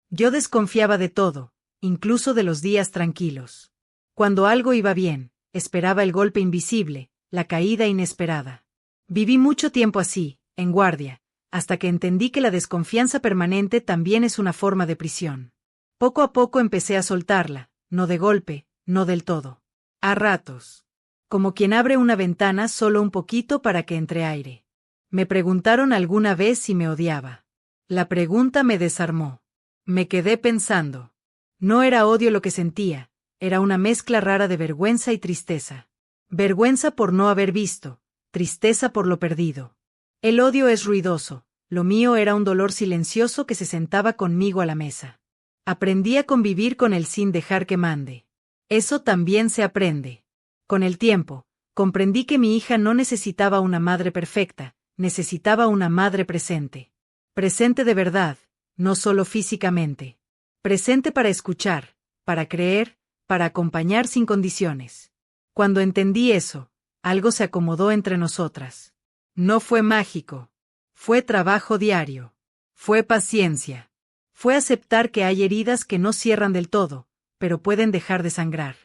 Yo desconfiaba de todo, incluso de los días tranquilos. Cuando algo iba bien, esperaba el golpe invisible, la caída inesperada. Viví mucho tiempo así, en guardia, hasta que entendí que la desconfianza permanente también es una forma de prisión. Poco a poco empecé a soltarla, no de golpe, no del todo. A ratos. Como quien abre una ventana solo un poquito para que entre aire. Me preguntaron alguna vez si me odiaba. La pregunta me desarmó. Me quedé pensando. No era odio lo que sentía, era una mezcla rara de vergüenza y tristeza. Vergüenza por no haber visto, tristeza por lo perdido. El odio es ruidoso, lo mío era un dolor silencioso que se sentaba conmigo a la mesa. Aprendí a convivir con él sin dejar que mande. Eso también se aprende. Con el tiempo, comprendí que mi hija no necesitaba una madre perfecta, necesitaba una madre presente. Presente de verdad, no solo físicamente. Presente para escuchar, para creer, para acompañar sin condiciones. Cuando entendí eso, algo se acomodó entre nosotras. No fue mágico. Fue trabajo diario. Fue paciencia. Fue aceptar que hay heridas que no cierran del todo, pero pueden dejar de sangrar.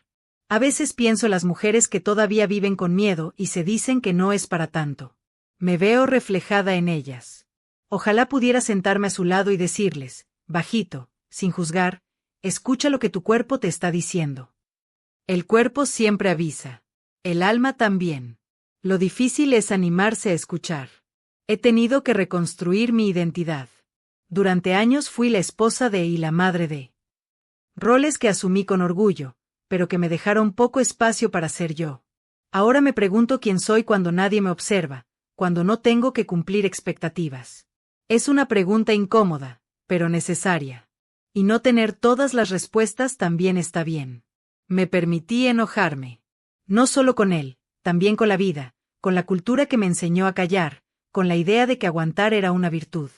A veces pienso en las mujeres que todavía viven con miedo y se dicen que no es para tanto. Me veo reflejada en ellas. Ojalá pudiera sentarme a su lado y decirles, bajito, sin juzgar, escucha lo que tu cuerpo te está diciendo. El cuerpo siempre avisa. El alma también. Lo difícil es animarse a escuchar. He tenido que reconstruir mi identidad. Durante años fui la esposa de y la madre de. Roles que asumí con orgullo, pero que me dejaron poco espacio para ser yo. Ahora me pregunto quién soy cuando nadie me observa, cuando no tengo que cumplir expectativas. Es una pregunta incómoda, pero necesaria. Y no tener todas las respuestas también está bien. Me permití enojarme. No solo con él, también con la vida, con la cultura que me enseñó a callar, con la idea de que aguantar era una virtud.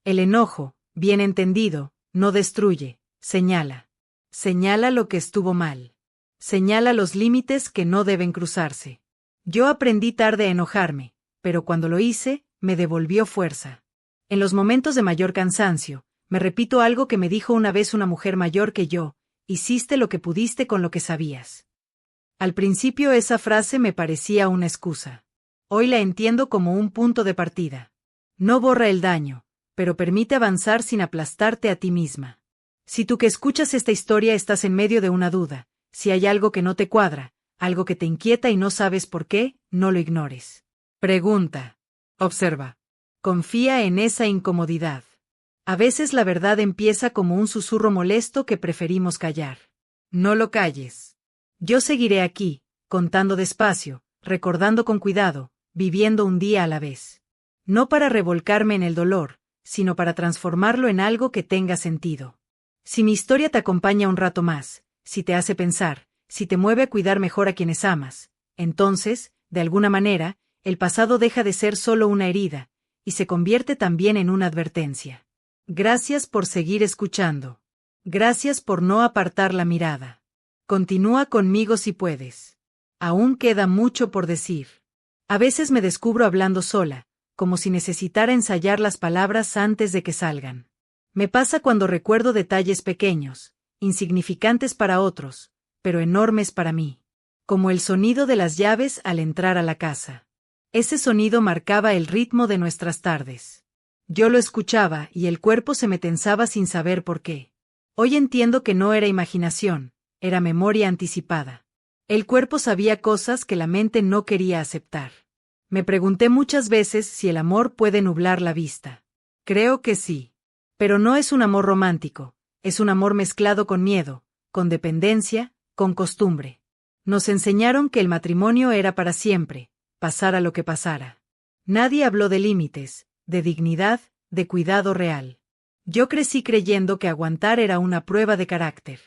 El enojo, bien entendido, no destruye, señala. Señala lo que estuvo mal. Señala los límites que no deben cruzarse. Yo aprendí tarde a enojarme, pero cuando lo hice, me devolvió fuerza. En los momentos de mayor cansancio, me repito algo que me dijo una vez una mujer mayor que yo: hiciste lo que pudiste con lo que sabías. Al principio esa frase me parecía una excusa. Hoy la entiendo como un punto de partida. No borra el daño, pero permite avanzar sin aplastarte a ti misma. Si tú que escuchas esta historia estás en medio de una duda, si hay algo que no te cuadra, algo que te inquieta y no sabes por qué, no lo ignores. Pregunta. Observa. Confía en esa incomodidad. A veces la verdad empieza como un susurro molesto que preferimos callar. No lo calles. Yo seguiré aquí, contando despacio, recordando con cuidado, viviendo un día a la vez. No para revolcarme en el dolor, sino para transformarlo en algo que tenga sentido. Si mi historia te acompaña un rato más, si te hace pensar, si te mueve a cuidar mejor a quienes amas, entonces, de alguna manera, el pasado deja de ser solo una herida, y se convierte también en una advertencia. Gracias por seguir escuchando. Gracias por no apartar la mirada. Continúa conmigo si puedes. Aún queda mucho por decir. A veces me descubro hablando sola, como si necesitara ensayar las palabras antes de que salgan. Me pasa cuando recuerdo detalles pequeños, insignificantes para otros, pero enormes para mí. Como el sonido de las llaves al entrar a la casa. Ese sonido marcaba el ritmo de nuestras tardes. Yo lo escuchaba y el cuerpo se me tensaba sin saber por qué. Hoy entiendo que no era imaginación, era memoria anticipada. El cuerpo sabía cosas que la mente no quería aceptar. Me pregunté muchas veces si el amor puede nublar la vista. Creo que sí. Pero no es un amor romántico, es un amor mezclado con miedo, con dependencia, con costumbre. Nos enseñaron que el matrimonio era para siempre, pasara lo que pasara. Nadie habló de límites, de dignidad, de cuidado real. Yo crecí creyendo que aguantar era una prueba de carácter.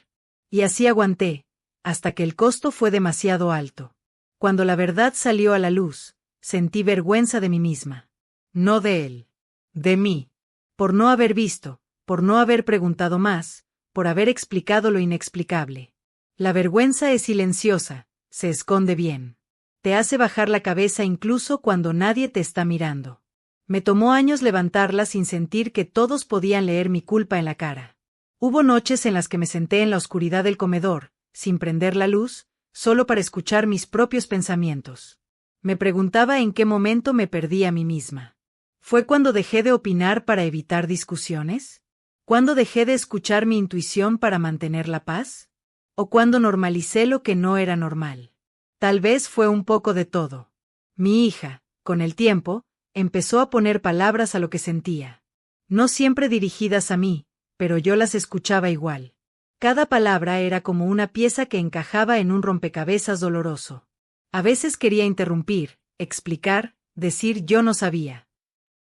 Y así aguanté, hasta que el costo fue demasiado alto. Cuando la verdad salió a la luz, sentí vergüenza de mí misma. No de él. De mí. Por no haber visto, por no haber preguntado más, por haber explicado lo inexplicable. La vergüenza es silenciosa, se esconde bien. Te hace bajar la cabeza incluso cuando nadie te está mirando. Me tomó años levantarla sin sentir que todos podían leer mi culpa en la cara. Hubo noches en las que me senté en la oscuridad del comedor, sin prender la luz, solo para escuchar mis propios pensamientos. Me preguntaba en qué momento me perdí a mí misma. ¿Fue cuando dejé de opinar para evitar discusiones? ¿Cuándo dejé de escuchar mi intuición para mantener la paz? ¿O cuándo normalicé lo que no era normal? Tal vez fue un poco de todo. Mi hija, con el tiempo, empezó a poner palabras a lo que sentía. No siempre dirigidas a mí, pero yo las escuchaba igual. Cada palabra era como una pieza que encajaba en un rompecabezas doloroso. A veces quería interrumpir, explicar, decir yo no sabía.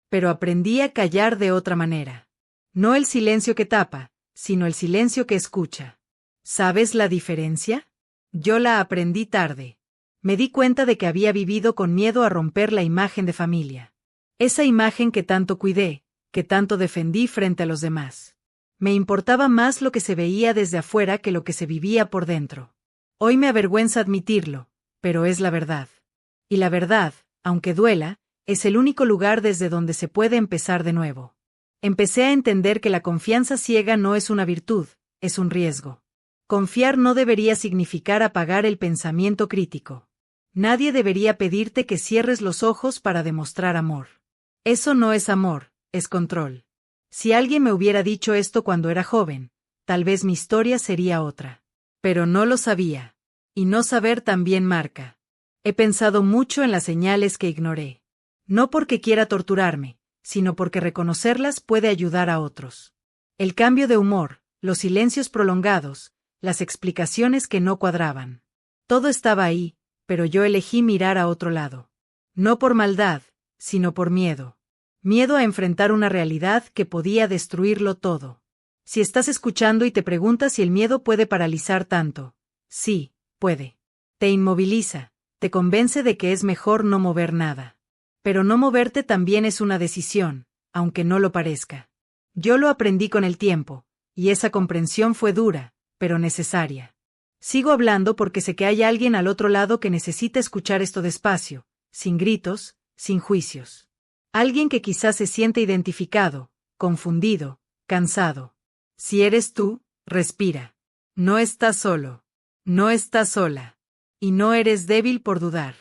Pero aprendí a callar de otra manera. No el silencio que tapa, sino el silencio que escucha. ¿Sabes la diferencia? Yo la aprendí tarde. Me di cuenta de que había vivido con miedo a romper la imagen de familia. Esa imagen que tanto cuidé, que tanto defendí frente a los demás. Me importaba más lo que se veía desde afuera que lo que se vivía por dentro. Hoy me avergüenza admitirlo, pero es la verdad. Y la verdad, aunque duela, es el único lugar desde donde se puede empezar de nuevo. Empecé a entender que la confianza ciega no es una virtud, es un riesgo. Confiar no debería significar apagar el pensamiento crítico. Nadie debería pedirte que cierres los ojos para demostrar amor. Eso no es amor, es control. Si alguien me hubiera dicho esto cuando era joven, tal vez mi historia sería otra. Pero no lo sabía. Y no saber también marca. He pensado mucho en las señales que ignoré. No porque quiera torturarme, sino porque reconocerlas puede ayudar a otros. El cambio de humor, los silencios prolongados, las explicaciones que no cuadraban. Todo estaba ahí, pero yo elegí mirar a otro lado. No por maldad, sino por miedo. Miedo a enfrentar una realidad que podía destruirlo todo. Si estás escuchando y te preguntas si el miedo puede paralizar tanto, sí, puede. Te inmoviliza, te convence de que es mejor no mover nada. Pero no moverte también es una decisión, aunque no lo parezca. Yo lo aprendí con el tiempo, y esa comprensión fue dura, pero necesaria. Sigo hablando porque sé que hay alguien al otro lado que necesita escuchar esto despacio, sin gritos, sin juicios. Alguien que quizás se siente identificado, confundido, cansado. Si eres tú, respira. No estás solo. No estás sola. Y no eres débil por dudar.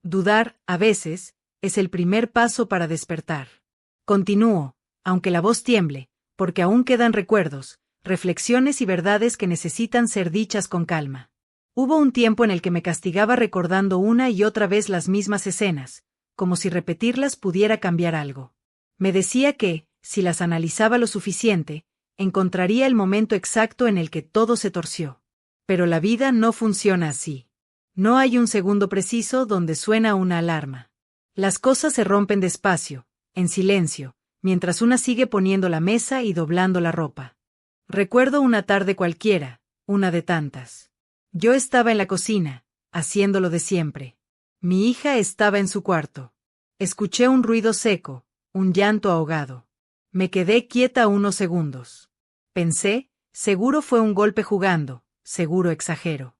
Dudar, a veces, es el primer paso para despertar. Continúo, aunque la voz tiemble, porque aún quedan recuerdos, reflexiones y verdades que necesitan ser dichas con calma. Hubo un tiempo en el que me castigaba recordando una y otra vez las mismas escenas, como si repetirlas pudiera cambiar algo. Me decía que, si las analizaba lo suficiente, encontraría el momento exacto en el que todo se torció. Pero la vida no funciona así. No hay un segundo preciso donde suena una alarma. Las cosas se rompen despacio, en silencio, mientras una sigue poniendo la mesa y doblando la ropa. Recuerdo una tarde cualquiera, una de tantas. Yo estaba en la cocina, haciendo lo de siempre. Mi hija estaba en su cuarto. Escuché un ruido seco, un llanto ahogado. Me quedé quieta unos segundos. Pensé, seguro fue un golpe jugando, seguro exagero.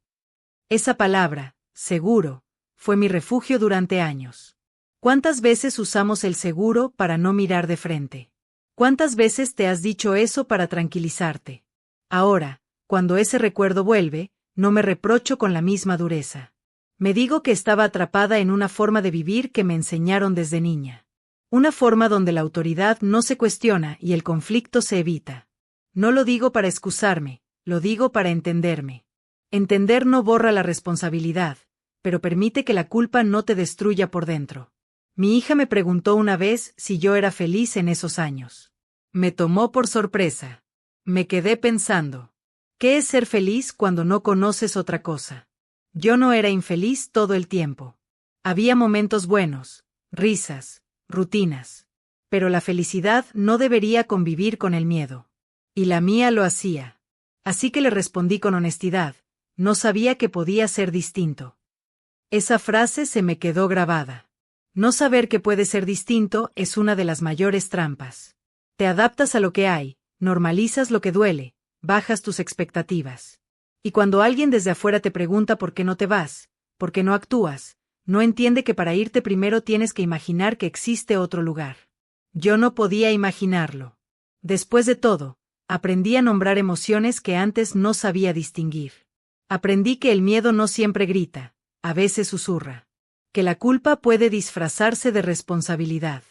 Esa palabra, seguro, fue mi refugio durante años. ¿Cuántas veces usamos el seguro para no mirar de frente? ¿Cuántas veces te has dicho eso para tranquilizarte? Ahora, cuando ese recuerdo vuelve, no me reprocho con la misma dureza. Me digo que estaba atrapada en una forma de vivir que me enseñaron desde niña. Una forma donde la autoridad no se cuestiona y el conflicto se evita. No lo digo para excusarme, lo digo para entenderme. Entender no borra la responsabilidad, pero permite que la culpa no te destruya por dentro. Mi hija me preguntó una vez si yo era feliz en esos años. Me tomó por sorpresa. Me quedé pensando. ¿Qué es ser feliz cuando no conoces otra cosa? Yo no era infeliz todo el tiempo. Había momentos buenos, risas, rutinas. Pero la felicidad no debería convivir con el miedo. Y la mía lo hacía. Así que le respondí con honestidad. No sabía que podía ser distinto. Esa frase se me quedó grabada. No saber que puede ser distinto es una de las mayores trampas. Te adaptas a lo que hay, normalizas lo que duele, bajas tus expectativas. Y cuando alguien desde afuera te pregunta por qué no te vas, por qué no actúas, no entiende que para irte primero tienes que imaginar que existe otro lugar. Yo no podía imaginarlo. Después de todo, aprendí a nombrar emociones que antes no sabía distinguir. Aprendí que el miedo no siempre grita, a veces susurra. Que la culpa puede disfrazarse de responsabilidad.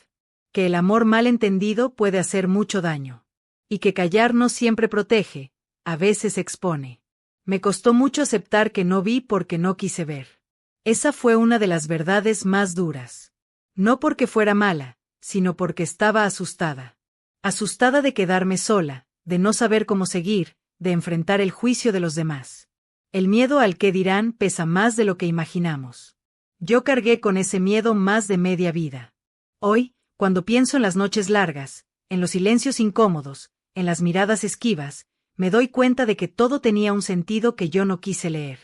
Que el amor mal entendido puede hacer mucho daño. Y que callar no siempre protege, a veces expone. Me costó mucho aceptar que no vi porque no quise ver. Esa fue una de las verdades más duras. No porque fuera mala, sino porque estaba asustada. Asustada de quedarme sola, de no saber cómo seguir, de enfrentar el juicio de los demás. El miedo al qué dirán pesa más de lo que imaginamos. Yo cargué con ese miedo más de media vida. Hoy, cuando pienso en las noches largas, en los silencios incómodos, en las miradas esquivas, me doy cuenta de que todo tenía un sentido que yo no quise leer.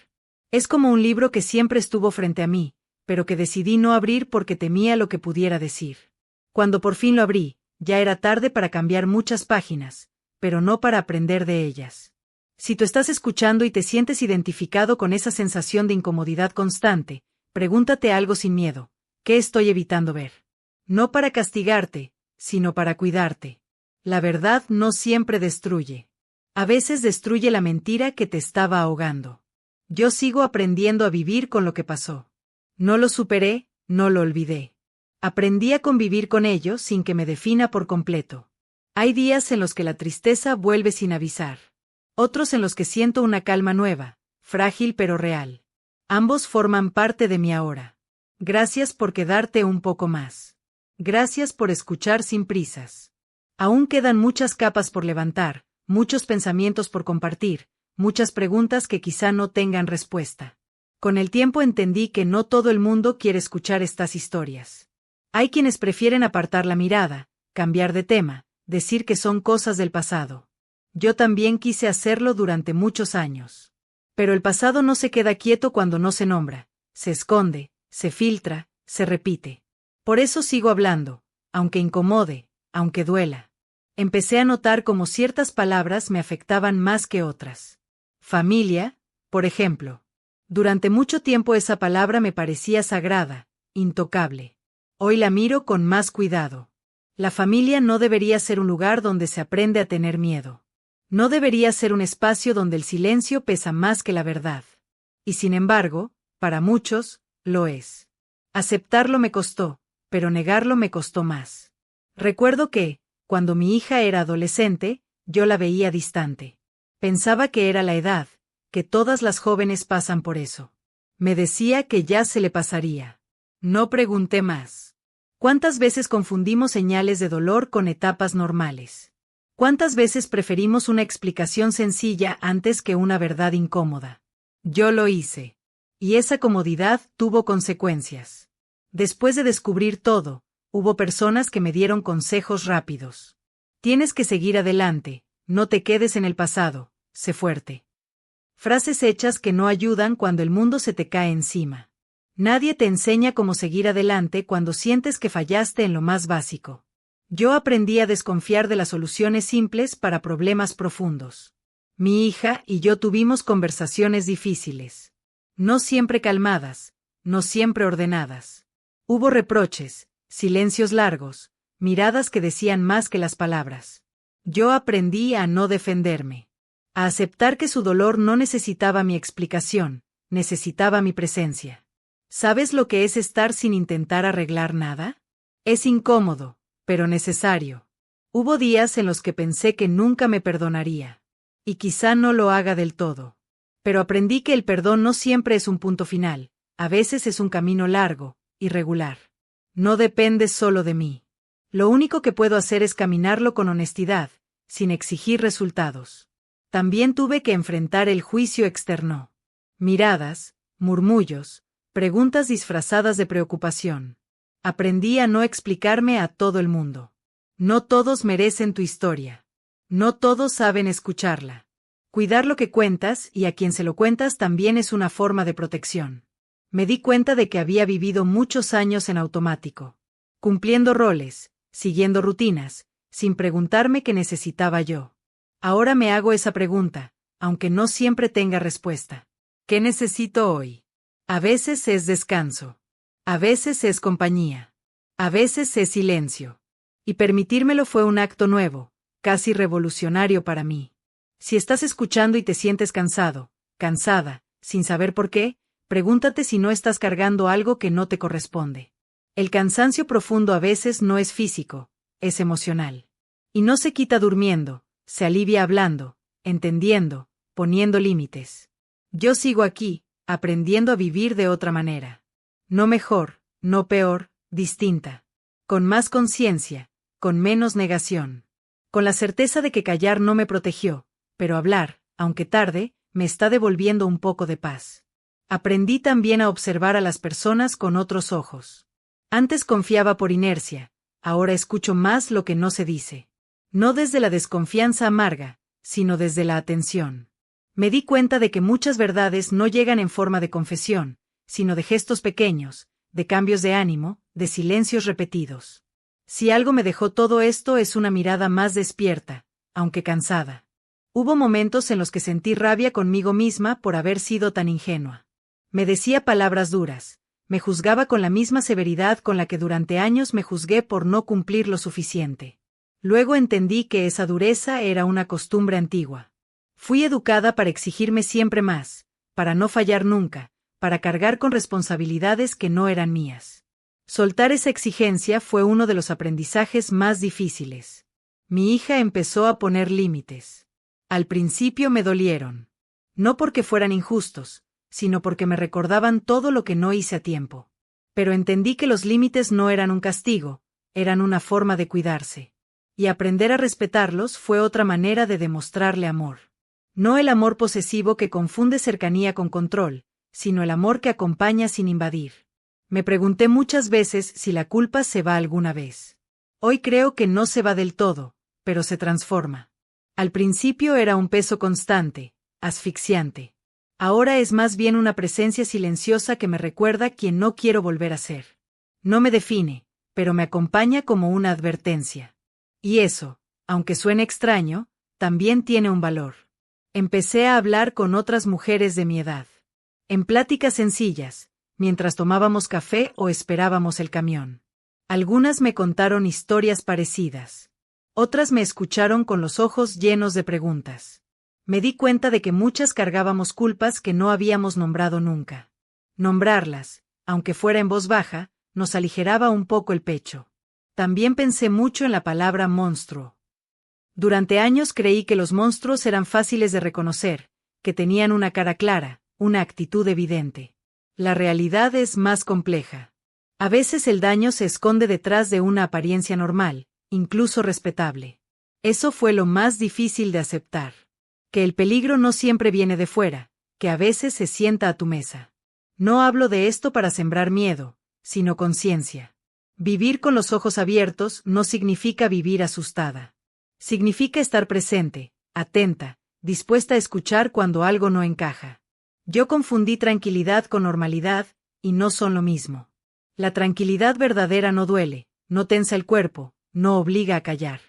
Es como un libro que siempre estuvo frente a mí, pero que decidí no abrir porque temía lo que pudiera decir. Cuando por fin lo abrí, ya era tarde para cambiar muchas páginas, pero no para aprender de ellas. Si tú estás escuchando y te sientes identificado con esa sensación de incomodidad constante, Pregúntate algo sin miedo. ¿Qué estoy evitando ver? No para castigarte, sino para cuidarte. La verdad no siempre destruye. A veces destruye la mentira que te estaba ahogando. Yo sigo aprendiendo a vivir con lo que pasó. No lo superé, no lo olvidé. Aprendí a convivir con ello sin que me defina por completo. Hay días en los que la tristeza vuelve sin avisar. Otros en los que siento una calma nueva, frágil pero real. Ambos forman parte de mi ahora. Gracias por quedarte un poco más. Gracias por escuchar sin prisas. Aún quedan muchas capas por levantar, muchos pensamientos por compartir, muchas preguntas que quizá no tengan respuesta. Con el tiempo entendí que no todo el mundo quiere escuchar estas historias. Hay quienes prefieren apartar la mirada, cambiar de tema, decir que son cosas del pasado. Yo también quise hacerlo durante muchos años. Pero el pasado no se queda quieto cuando no se nombra, se esconde, se filtra, se repite. Por eso sigo hablando, aunque incomode, aunque duela. Empecé a notar cómo ciertas palabras me afectaban más que otras. Familia, por ejemplo. Durante mucho tiempo esa palabra me parecía sagrada, intocable. Hoy la miro con más cuidado. La familia no debería ser un lugar donde se aprende a tener miedo. No debería ser un espacio donde el silencio pesa más que la verdad. Y sin embargo, para muchos, lo es. Aceptarlo me costó, pero negarlo me costó más. Recuerdo que, cuando mi hija era adolescente, yo la veía distante. Pensaba que era la edad, que todas las jóvenes pasan por eso. Me decía que ya se le pasaría. No pregunté más. ¿Cuántas veces confundimos señales de dolor con etapas normales? ¿Cuántas veces preferimos una explicación sencilla antes que una verdad incómoda? Yo lo hice. Y esa comodidad tuvo consecuencias. Después de descubrir todo, hubo personas que me dieron consejos rápidos. Tienes que seguir adelante, no te quedes en el pasado, sé fuerte. Frases hechas que no ayudan cuando el mundo se te cae encima. Nadie te enseña cómo seguir adelante cuando sientes que fallaste en lo más básico. Yo aprendí a desconfiar de las soluciones simples para problemas profundos. Mi hija y yo tuvimos conversaciones difíciles. No siempre calmadas, no siempre ordenadas. Hubo reproches, silencios largos, miradas que decían más que las palabras. Yo aprendí a no defenderme. A aceptar que su dolor no necesitaba mi explicación, necesitaba mi presencia. ¿Sabes lo que es estar sin intentar arreglar nada? Es incómodo, pero necesario. Hubo días en los que pensé que nunca me perdonaría. Y quizá no lo haga del todo. Pero aprendí que el perdón no siempre es un punto final, a veces es un camino largo, irregular. No depende solo de mí. Lo único que puedo hacer es caminarlo con honestidad, sin exigir resultados. También tuve que enfrentar el juicio externo. Miradas, murmullos, preguntas disfrazadas de preocupación. Aprendí a no explicarme a todo el mundo. No todos merecen tu historia. No todos saben escucharla. Cuidar lo que cuentas y a quien se lo cuentas también es una forma de protección. Me di cuenta de que había vivido muchos años en automático, cumpliendo roles, siguiendo rutinas, sin preguntarme qué necesitaba yo. Ahora me hago esa pregunta, aunque no siempre tenga respuesta. ¿Qué necesito hoy? A veces es descanso. A veces es compañía. A veces es silencio. Y permitírmelo fue un acto nuevo, casi revolucionario para mí. Si estás escuchando y te sientes cansado, cansada, sin saber por qué, pregúntate si no estás cargando algo que no te corresponde. El cansancio profundo a veces no es físico, es emocional. Y no se quita durmiendo, se alivia hablando, entendiendo, poniendo límites. Yo sigo aquí, aprendiendo a vivir de otra manera. No mejor, no peor, distinta. Con más conciencia, con menos negación. Con la certeza de que callar no me protegió, pero hablar, aunque tarde, me está devolviendo un poco de paz. Aprendí también a observar a las personas con otros ojos. Antes confiaba por inercia, ahora escucho más lo que no se dice. No desde la desconfianza amarga, sino desde la atención. Me di cuenta de que muchas verdades no llegan en forma de confesión, sino de gestos pequeños, de cambios de ánimo, de silencios repetidos. Si algo me dejó todo esto es una mirada más despierta, aunque cansada. Hubo momentos en los que sentí rabia conmigo misma por haber sido tan ingenua. Me decía palabras duras, Me juzgaba con la misma severidad con la que durante años me juzgué por no cumplir lo suficiente. Luego entendí que esa dureza era una costumbre antigua. Fui educada para exigirme siempre más, para no fallar nunca, para cargar con responsabilidades que no eran mías. Soltar esa exigencia fue uno de los aprendizajes más difíciles. Mi hija empezó a poner límites. Al principio me dolieron. No porque fueran injustos, sino porque me recordaban todo lo que no hice a tiempo. Pero entendí que los límites no eran un castigo, eran una forma de cuidarse. Y aprender a respetarlos fue otra manera de demostrarle amor. No el amor posesivo que confunde cercanía con control, sino el amor que acompaña sin invadir. Me pregunté muchas veces si la culpa se va alguna vez. Hoy creo que no se va del todo, pero se transforma. Al principio era un peso constante, asfixiante. Ahora es más bien una presencia silenciosa que me recuerda quién no quiero volver a ser. No me define, pero me acompaña como una advertencia. Y eso, aunque suene extraño, también tiene un valor. Empecé a hablar con otras mujeres de mi edad. En pláticas sencillas, mientras tomábamos café o esperábamos el camión. Algunas me contaron historias parecidas. Otras me escucharon con los ojos llenos de preguntas. Me di cuenta de que muchas cargábamos culpas que no habíamos nombrado nunca. Nombrarlas, aunque fuera en voz baja, nos aligeraba un poco el pecho. También pensé mucho en la palabra monstruo. Durante años creí que los monstruos eran fáciles de reconocer, que tenían una cara clara, una actitud evidente. La realidad es más compleja. A veces el daño se esconde detrás de una apariencia normal, incluso respetable. Eso fue lo más difícil de aceptar. Que el peligro no siempre viene de fuera, que a veces se sienta a tu mesa. No hablo de esto para sembrar miedo, sino conciencia. Vivir con los ojos abiertos no significa vivir asustada. Significa estar presente, atenta, dispuesta a escuchar cuando algo no encaja. Yo confundí tranquilidad con normalidad, y no son lo mismo. La tranquilidad verdadera no duele, no tensa el cuerpo, no obliga a callar.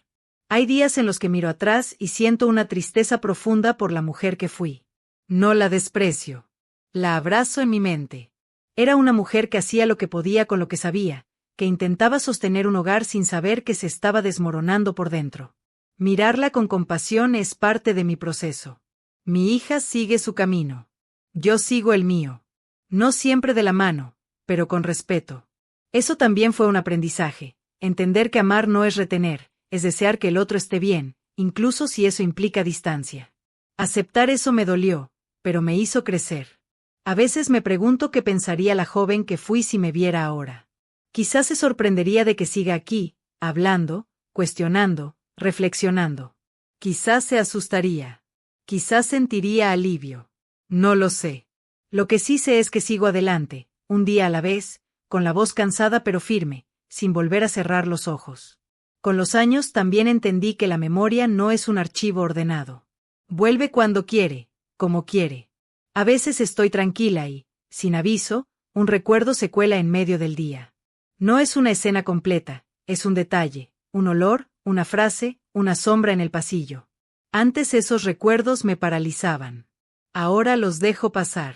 Hay días en los que miro atrás y siento una tristeza profunda por la mujer que fui. No la desprecio. La abrazo en mi mente. Era una mujer que hacía lo que podía con lo que sabía, que intentaba sostener un hogar sin saber que se estaba desmoronando por dentro. Mirarla con compasión es parte de mi proceso. Mi hija sigue su camino. Yo sigo el mío. No siempre de la mano, pero con respeto. Eso también fue un aprendizaje, entender que amar no es retener, es desear que el otro esté bien, incluso si eso implica distancia. Aceptar eso me dolió, pero me hizo crecer. A veces me pregunto qué pensaría la joven que fui si me viera ahora. Quizás se sorprendería de que siga aquí, hablando, cuestionando, reflexionando. Quizás se asustaría. Quizás sentiría alivio. No lo sé. Lo que sí sé es que sigo adelante, un día a la vez, con la voz cansada pero firme, sin volver a cerrar los ojos. Con los años también entendí que la memoria no es un archivo ordenado. Vuelve cuando quiere, como quiere. A veces estoy tranquila y, sin aviso, un recuerdo se cuela en medio del día. No es una escena completa, es un detalle, un olor, una frase, una sombra en el pasillo. Antes esos recuerdos me paralizaban. Ahora los dejo pasar.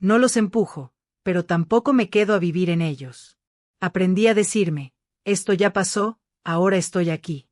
No los empujo, pero tampoco me quedo a vivir en ellos. Aprendí a decirme, esto ya pasó, ahora estoy aquí.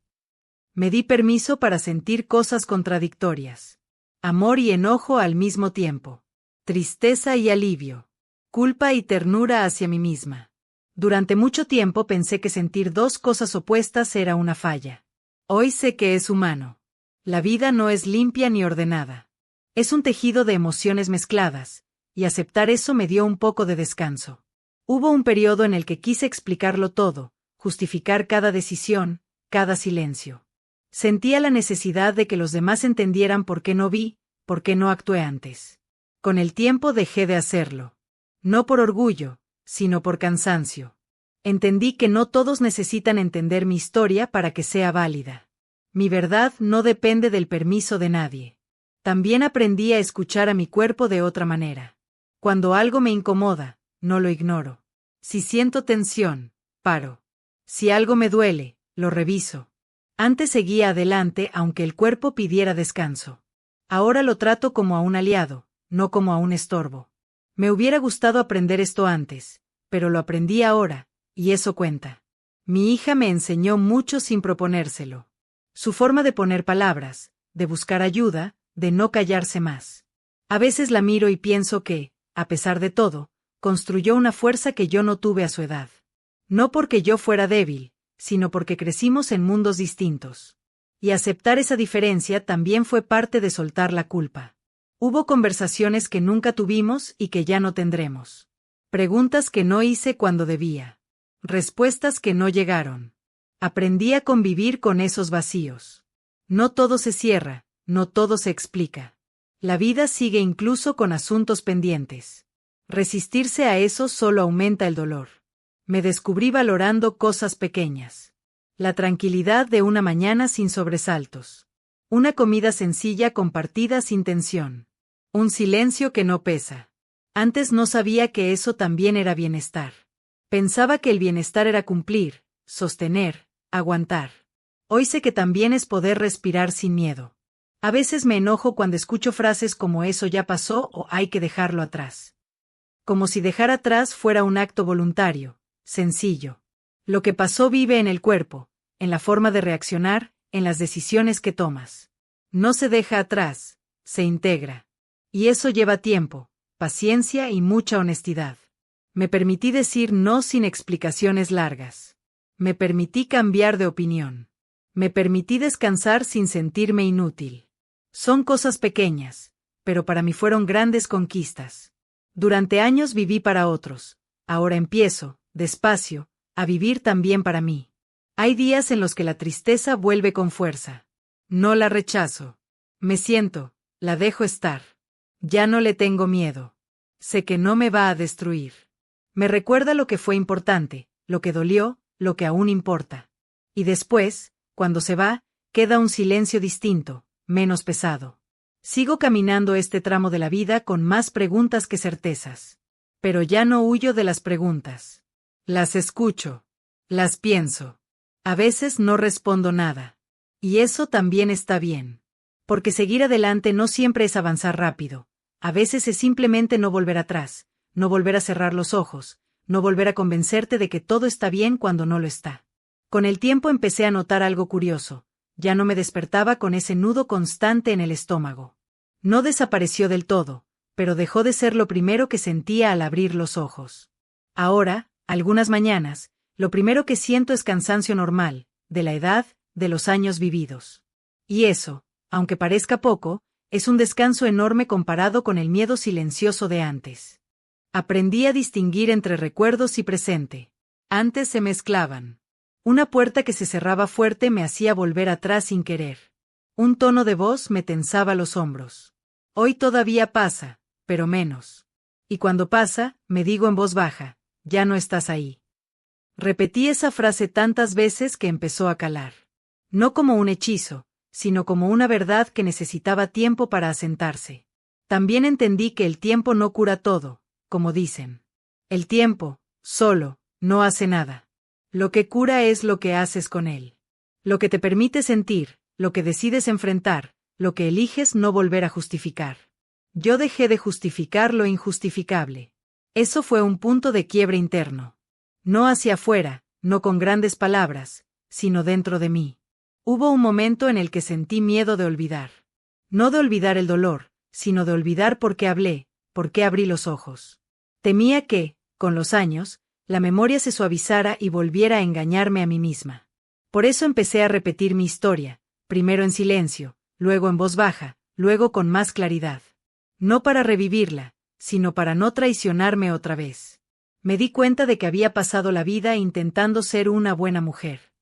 Me di permiso para sentir cosas contradictorias. Amor y enojo al mismo tiempo. Tristeza y alivio. Culpa y ternura hacia mí misma. Durante mucho tiempo pensé que sentir dos cosas opuestas era una falla. Hoy sé que es humano. La vida no es limpia ni ordenada. Es un tejido de emociones mezcladas, y aceptar eso me dio un poco de descanso. Hubo un periodo en el que quise explicarlo todo, justificar cada decisión, cada silencio. Sentía la necesidad de que los demás entendieran por qué no vi, por qué no actué antes. Con el tiempo dejé de hacerlo. No por orgullo, sino por cansancio. Entendí que no todos necesitan entender mi historia para que sea válida. Mi verdad no depende del permiso de nadie. También aprendí a escuchar a mi cuerpo de otra manera. Cuando algo me incomoda, no lo ignoro. Si siento tensión, paro. Si algo me duele, lo reviso. Antes seguía adelante aunque el cuerpo pidiera descanso. Ahora lo trato como a un aliado, no como a un estorbo. Me hubiera gustado aprender esto antes, pero lo aprendí ahora, y eso cuenta. Mi hija me enseñó mucho sin proponérselo. Su forma de poner palabras, de buscar ayuda, de no callarse más. A veces la miro y pienso que, a pesar de todo, construyó una fuerza que yo no tuve a su edad. No porque yo fuera débil, sino porque crecimos en mundos distintos. Y aceptar esa diferencia también fue parte de soltar la culpa. Hubo conversaciones que nunca tuvimos y que ya no tendremos. Preguntas que no hice cuando debía. Respuestas que no llegaron. Aprendí a convivir con esos vacíos. No todo se cierra, no todo se explica. La vida sigue incluso con asuntos pendientes. Resistirse a eso solo aumenta el dolor. Me descubrí valorando cosas pequeñas. La tranquilidad de una mañana sin sobresaltos. Una comida sencilla compartida sin tensión. Un silencio que no pesa. Antes no sabía que eso también era bienestar. Pensaba que el bienestar era cumplir, sostener, aguantar. Hoy sé que también es poder respirar sin miedo. A veces me enojo cuando escucho frases como eso ya pasó o hay que dejarlo atrás. Como si dejar atrás fuera un acto voluntario, sencillo. Lo que pasó vive en el cuerpo, en la forma de reaccionar, en las decisiones que tomas. No se deja atrás, se integra. Y eso lleva tiempo, paciencia y mucha honestidad. Me permití decir no sin explicaciones largas. Me permití cambiar de opinión. Me permití descansar sin sentirme inútil. Son cosas pequeñas, pero para mí fueron grandes conquistas. Durante años viví para otros. Ahora empiezo, despacio, a vivir también para mí. Hay días en los que la tristeza vuelve con fuerza. No la rechazo. Me siento, la dejo estar. Ya no le tengo miedo. Sé que no me va a destruir. Me recuerda lo que fue importante, lo que dolió, lo que aún importa. Y después, cuando se va, queda un silencio distinto, menos pesado. Sigo caminando este tramo de la vida con más preguntas que certezas. Pero ya no huyo de las preguntas. Las escucho. Las pienso. A veces no respondo nada. Y eso también está bien. Porque seguir adelante no siempre es avanzar rápido. A veces es simplemente no volver atrás, no volver a cerrar los ojos, no volver a convencerte de que todo está bien cuando no lo está. Con el tiempo empecé a notar algo curioso. Ya no me despertaba con ese nudo constante en el estómago. No desapareció del todo, pero dejó de ser lo primero que sentía al abrir los ojos. Ahora, algunas mañanas, lo primero que siento es cansancio normal, de la edad, de los años vividos. Y eso, aunque parezca poco, es un descanso enorme comparado con el miedo silencioso de antes. Aprendí a distinguir entre recuerdos y presente. Antes se mezclaban. Una puerta que se cerraba fuerte me hacía volver atrás sin querer. Un tono de voz me tensaba los hombros. Hoy todavía pasa, pero menos. Y cuando pasa, me digo en voz baja, ya no estás ahí. Repetí esa frase tantas veces que empezó a calar. No como un hechizo, sino como una verdad que necesitaba tiempo para asentarse. También entendí que el tiempo no cura todo, como dicen. El tiempo, solo, no hace nada. Lo que cura es lo que haces con él. Lo que te permite sentir, lo que decides enfrentar, lo que eliges no volver a justificar. Yo dejé de justificar lo injustificable. Eso fue un punto de quiebre interno. No hacia afuera, no con grandes palabras, sino dentro de mí. Hubo un momento en el que sentí miedo de olvidar. No de olvidar el dolor, sino de olvidar por qué hablé, por qué abrí los ojos. Temía que, con los años, la memoria se suavizara y volviera a engañarme a mí misma. Por eso empecé a repetir mi historia, primero en silencio, luego en voz baja, luego con más claridad. No para revivirla, sino para no traicionarme otra vez. Me di cuenta de que había pasado la vida intentando ser una buena mujer.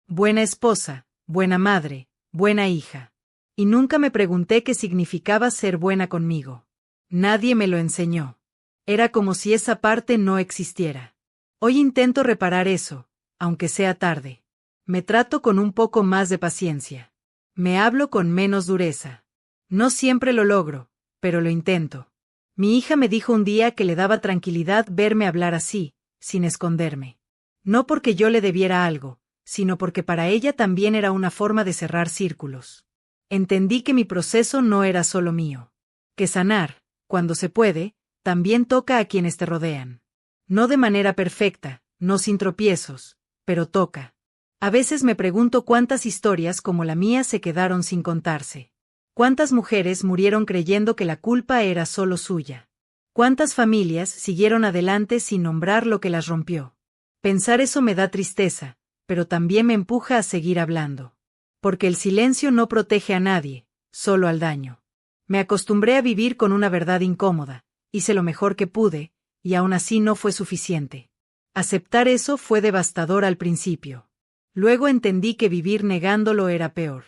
Buena esposa, buena madre, buena hija. Y nunca me pregunté qué significaba ser buena conmigo. Nadie me lo enseñó. Era como si esa parte no existiera. Hoy intento reparar eso, aunque sea tarde. Me trato con un poco más de paciencia. Me hablo con menos dureza. No siempre lo logro, pero lo intento. Mi hija me dijo un día que le daba tranquilidad verme hablar así, sin esconderme. No porque yo le debiera algo, sino porque para ella también era una forma de cerrar círculos. Entendí que mi proceso no era solo mío. Que sanar, cuando se puede, también toca a quienes te rodean. No de manera perfecta, no sin tropiezos, pero toca. A veces me pregunto cuántas historias como la mía se quedaron sin contarse. ¿Cuántas mujeres murieron creyendo que la culpa era solo suya? ¿Cuántas familias siguieron adelante sin nombrar lo que las rompió? Pensar eso me da tristeza, pero también me empuja a seguir hablando. Porque el silencio no protege a nadie, solo al daño. Me acostumbré a vivir con una verdad incómoda, hice lo mejor que pude, y aún así no fue suficiente. Aceptar eso fue devastador al principio. Luego entendí que vivir negándolo era peor.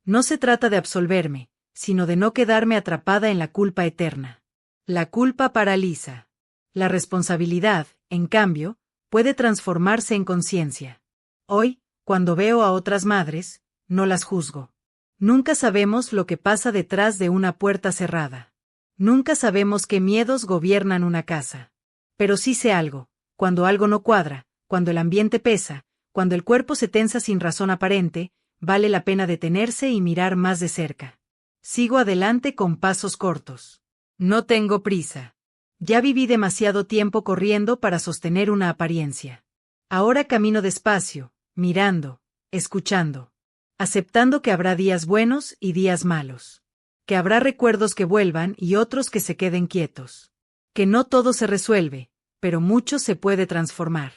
No se trata de absolverme, sino de no quedarme atrapada en la culpa eterna. La culpa paraliza. La responsabilidad, en cambio, puede transformarse en conciencia. Hoy, cuando veo a otras madres, no las juzgo. Nunca sabemos lo que pasa detrás de una puerta cerrada. Nunca sabemos qué miedos gobiernan una casa. Pero sí sé algo, cuando algo no cuadra, cuando el ambiente pesa, cuando el cuerpo se tensa sin razón aparente, vale la pena detenerse y mirar más de cerca. Sigo adelante con pasos cortos. No tengo prisa. Ya viví demasiado tiempo corriendo para sostener una apariencia. Ahora camino despacio, mirando, escuchando, aceptando que habrá días buenos y días malos. Que habrá recuerdos que vuelvan y otros que se queden quietos. Que no todo se resuelve, pero mucho se puede transformar.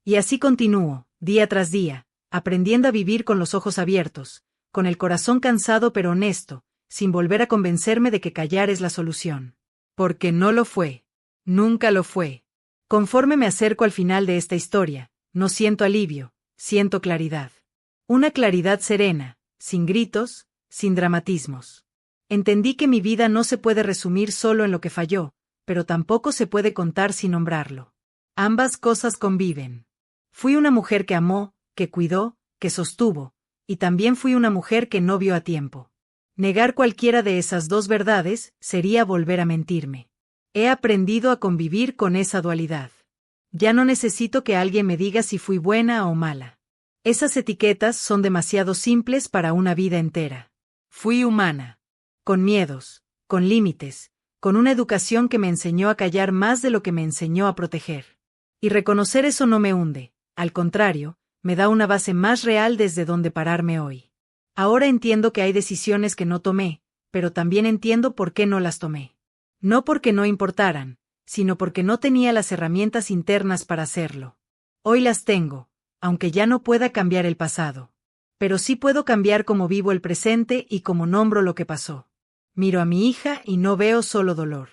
Y así continúo, día tras día, aprendiendo a vivir con los ojos abiertos, con el corazón cansado pero honesto, sin volver a convencerme de que callar es la solución. Porque no lo fue. Nunca lo fue. Conforme me acerco al final de esta historia, no siento alivio, siento claridad. Una claridad serena, sin gritos, sin dramatismos. Entendí que mi vida no se puede resumir solo en lo que falló, pero tampoco se puede contar sin nombrarlo. Ambas cosas conviven. Fui una mujer que amó, que cuidó, que sostuvo, y también fui una mujer que no vio a tiempo. Negar cualquiera de esas dos verdades sería volver a mentirme. He aprendido a convivir con esa dualidad. Ya no necesito que alguien me diga si fui buena o mala. Esas etiquetas son demasiado simples para una vida entera. Fui humana. Con miedos, con límites, con una educación que me enseñó a callar más de lo que me enseñó a proteger. Y reconocer eso no me hunde, al contrario, me da una base más real desde donde pararme hoy. Ahora entiendo que hay decisiones que no tomé, pero también entiendo por qué no las tomé. No porque no importaran, sino porque no tenía las herramientas internas para hacerlo. Hoy las tengo, aunque ya no pueda cambiar el pasado. Pero sí puedo cambiar cómo vivo el presente y cómo nombro lo que pasó. Miro a mi hija y no veo solo dolor.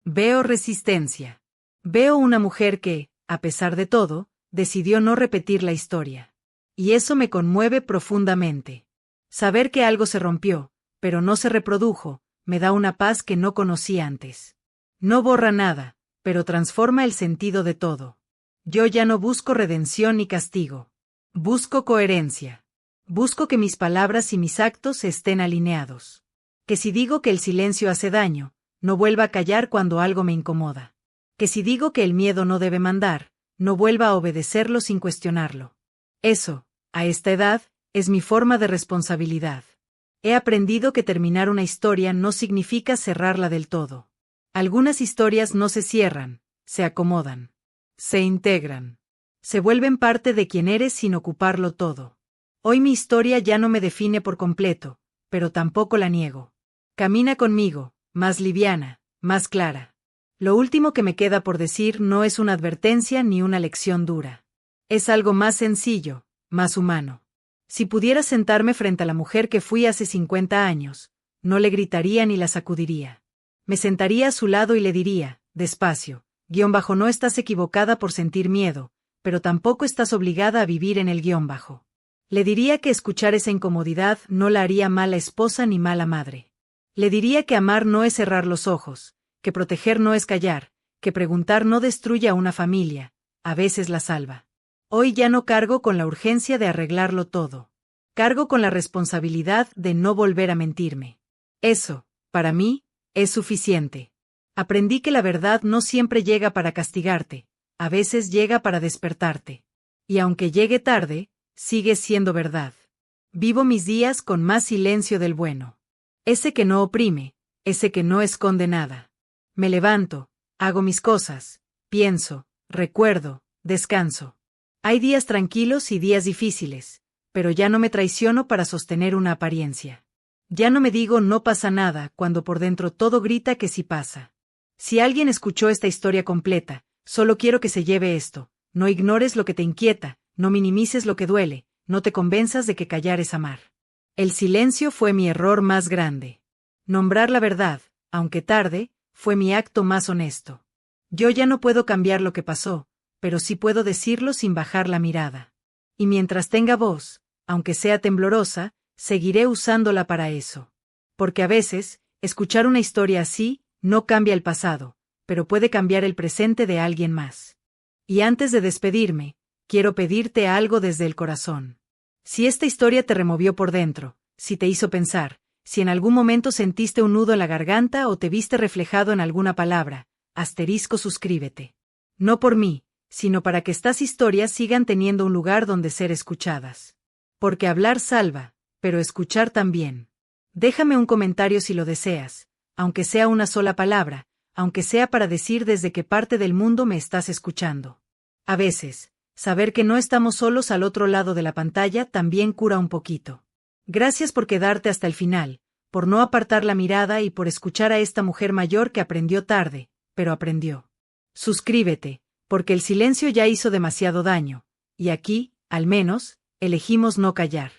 Veo resistencia. Veo una mujer que, a pesar de todo, decidió no repetir la historia. Y eso me conmueve profundamente. Saber que algo se rompió, pero no se reprodujo, me da una paz que no conocí antes. No borra nada, pero transforma el sentido de todo. Yo ya no busco redención ni castigo. Busco coherencia. Busco que mis palabras y mis actos estén alineados. Que si digo que el silencio hace daño, no vuelva a callar cuando algo me incomoda. Que si digo que el miedo no debe mandar, no vuelva a obedecerlo sin cuestionarlo. Eso, a esta edad, es mi forma de responsabilidad. He aprendido que terminar una historia no significa cerrarla del todo. Algunas historias no se cierran, se acomodan. Se integran. Se vuelven parte de quien eres sin ocuparlo todo. Hoy mi historia ya no me define por completo, pero tampoco la niego. Camina conmigo, más liviana, más clara. Lo último que me queda por decir no es una advertencia ni una lección dura. Es algo más sencillo, más humano. Si pudiera sentarme frente a la mujer que fui hace 50 años, no le gritaría ni la sacudiría. Me sentaría a su lado y le diría, despacio, no estás equivocada por sentir miedo, pero tampoco estás obligada a vivir en el _. Le diría que escuchar esa incomodidad no la haría mala esposa ni mala madre. Le diría que amar no es cerrar los ojos, que proteger no es callar, que preguntar no destruye a una familia, a veces la salva. Hoy ya no cargo con la urgencia de arreglarlo todo. Cargo con la responsabilidad de no volver a mentirme. Eso, para mí, es suficiente. Aprendí que la verdad no siempre llega para castigarte, a veces llega para despertarte. Y aunque llegue tarde, sigue siendo verdad. Vivo mis días con más silencio del bueno. Ese que no oprime, ese que no esconde nada. Me levanto, hago mis cosas, pienso, Recuerdo, descanso. Hay días tranquilos y días difíciles, pero ya no me traiciono para sostener una apariencia. Ya no me digo no pasa nada cuando por dentro todo grita que sí pasa. Si alguien escuchó esta historia completa, solo quiero que se lleve esto: no ignores lo que te inquieta, no minimices lo que duele, no te convenzas de que callar es amar. El silencio fue mi error más grande. Nombrar la verdad, aunque tarde, fue mi acto más honesto. Yo ya no puedo cambiar lo que pasó, pero sí puedo decirlo sin bajar la mirada. Y mientras tenga voz, aunque sea temblorosa, seguiré usándola para eso. Porque a veces, escuchar una historia así, no cambia el pasado, pero puede cambiar el presente de alguien más. Y antes de despedirme, quiero pedirte algo desde el corazón. Si esta historia te removió por dentro, si te hizo pensar, si en algún momento sentiste un nudo en la garganta o te viste reflejado en alguna palabra, suscríbete. No por mí, sino para que estas historias sigan teniendo un lugar donde ser escuchadas. Porque hablar salva, pero escuchar también. Déjame un comentario si lo deseas, aunque sea una sola palabra, aunque sea para decir desde qué parte del mundo me estás escuchando. A veces, saber que no estamos solos al otro lado de la pantalla también cura un poquito. Gracias por quedarte hasta el final, por no apartar la mirada y por escuchar a esta mujer mayor que aprendió tarde, pero aprendió. Suscríbete, porque el silencio ya hizo demasiado daño, y aquí, al menos, elegimos no callar.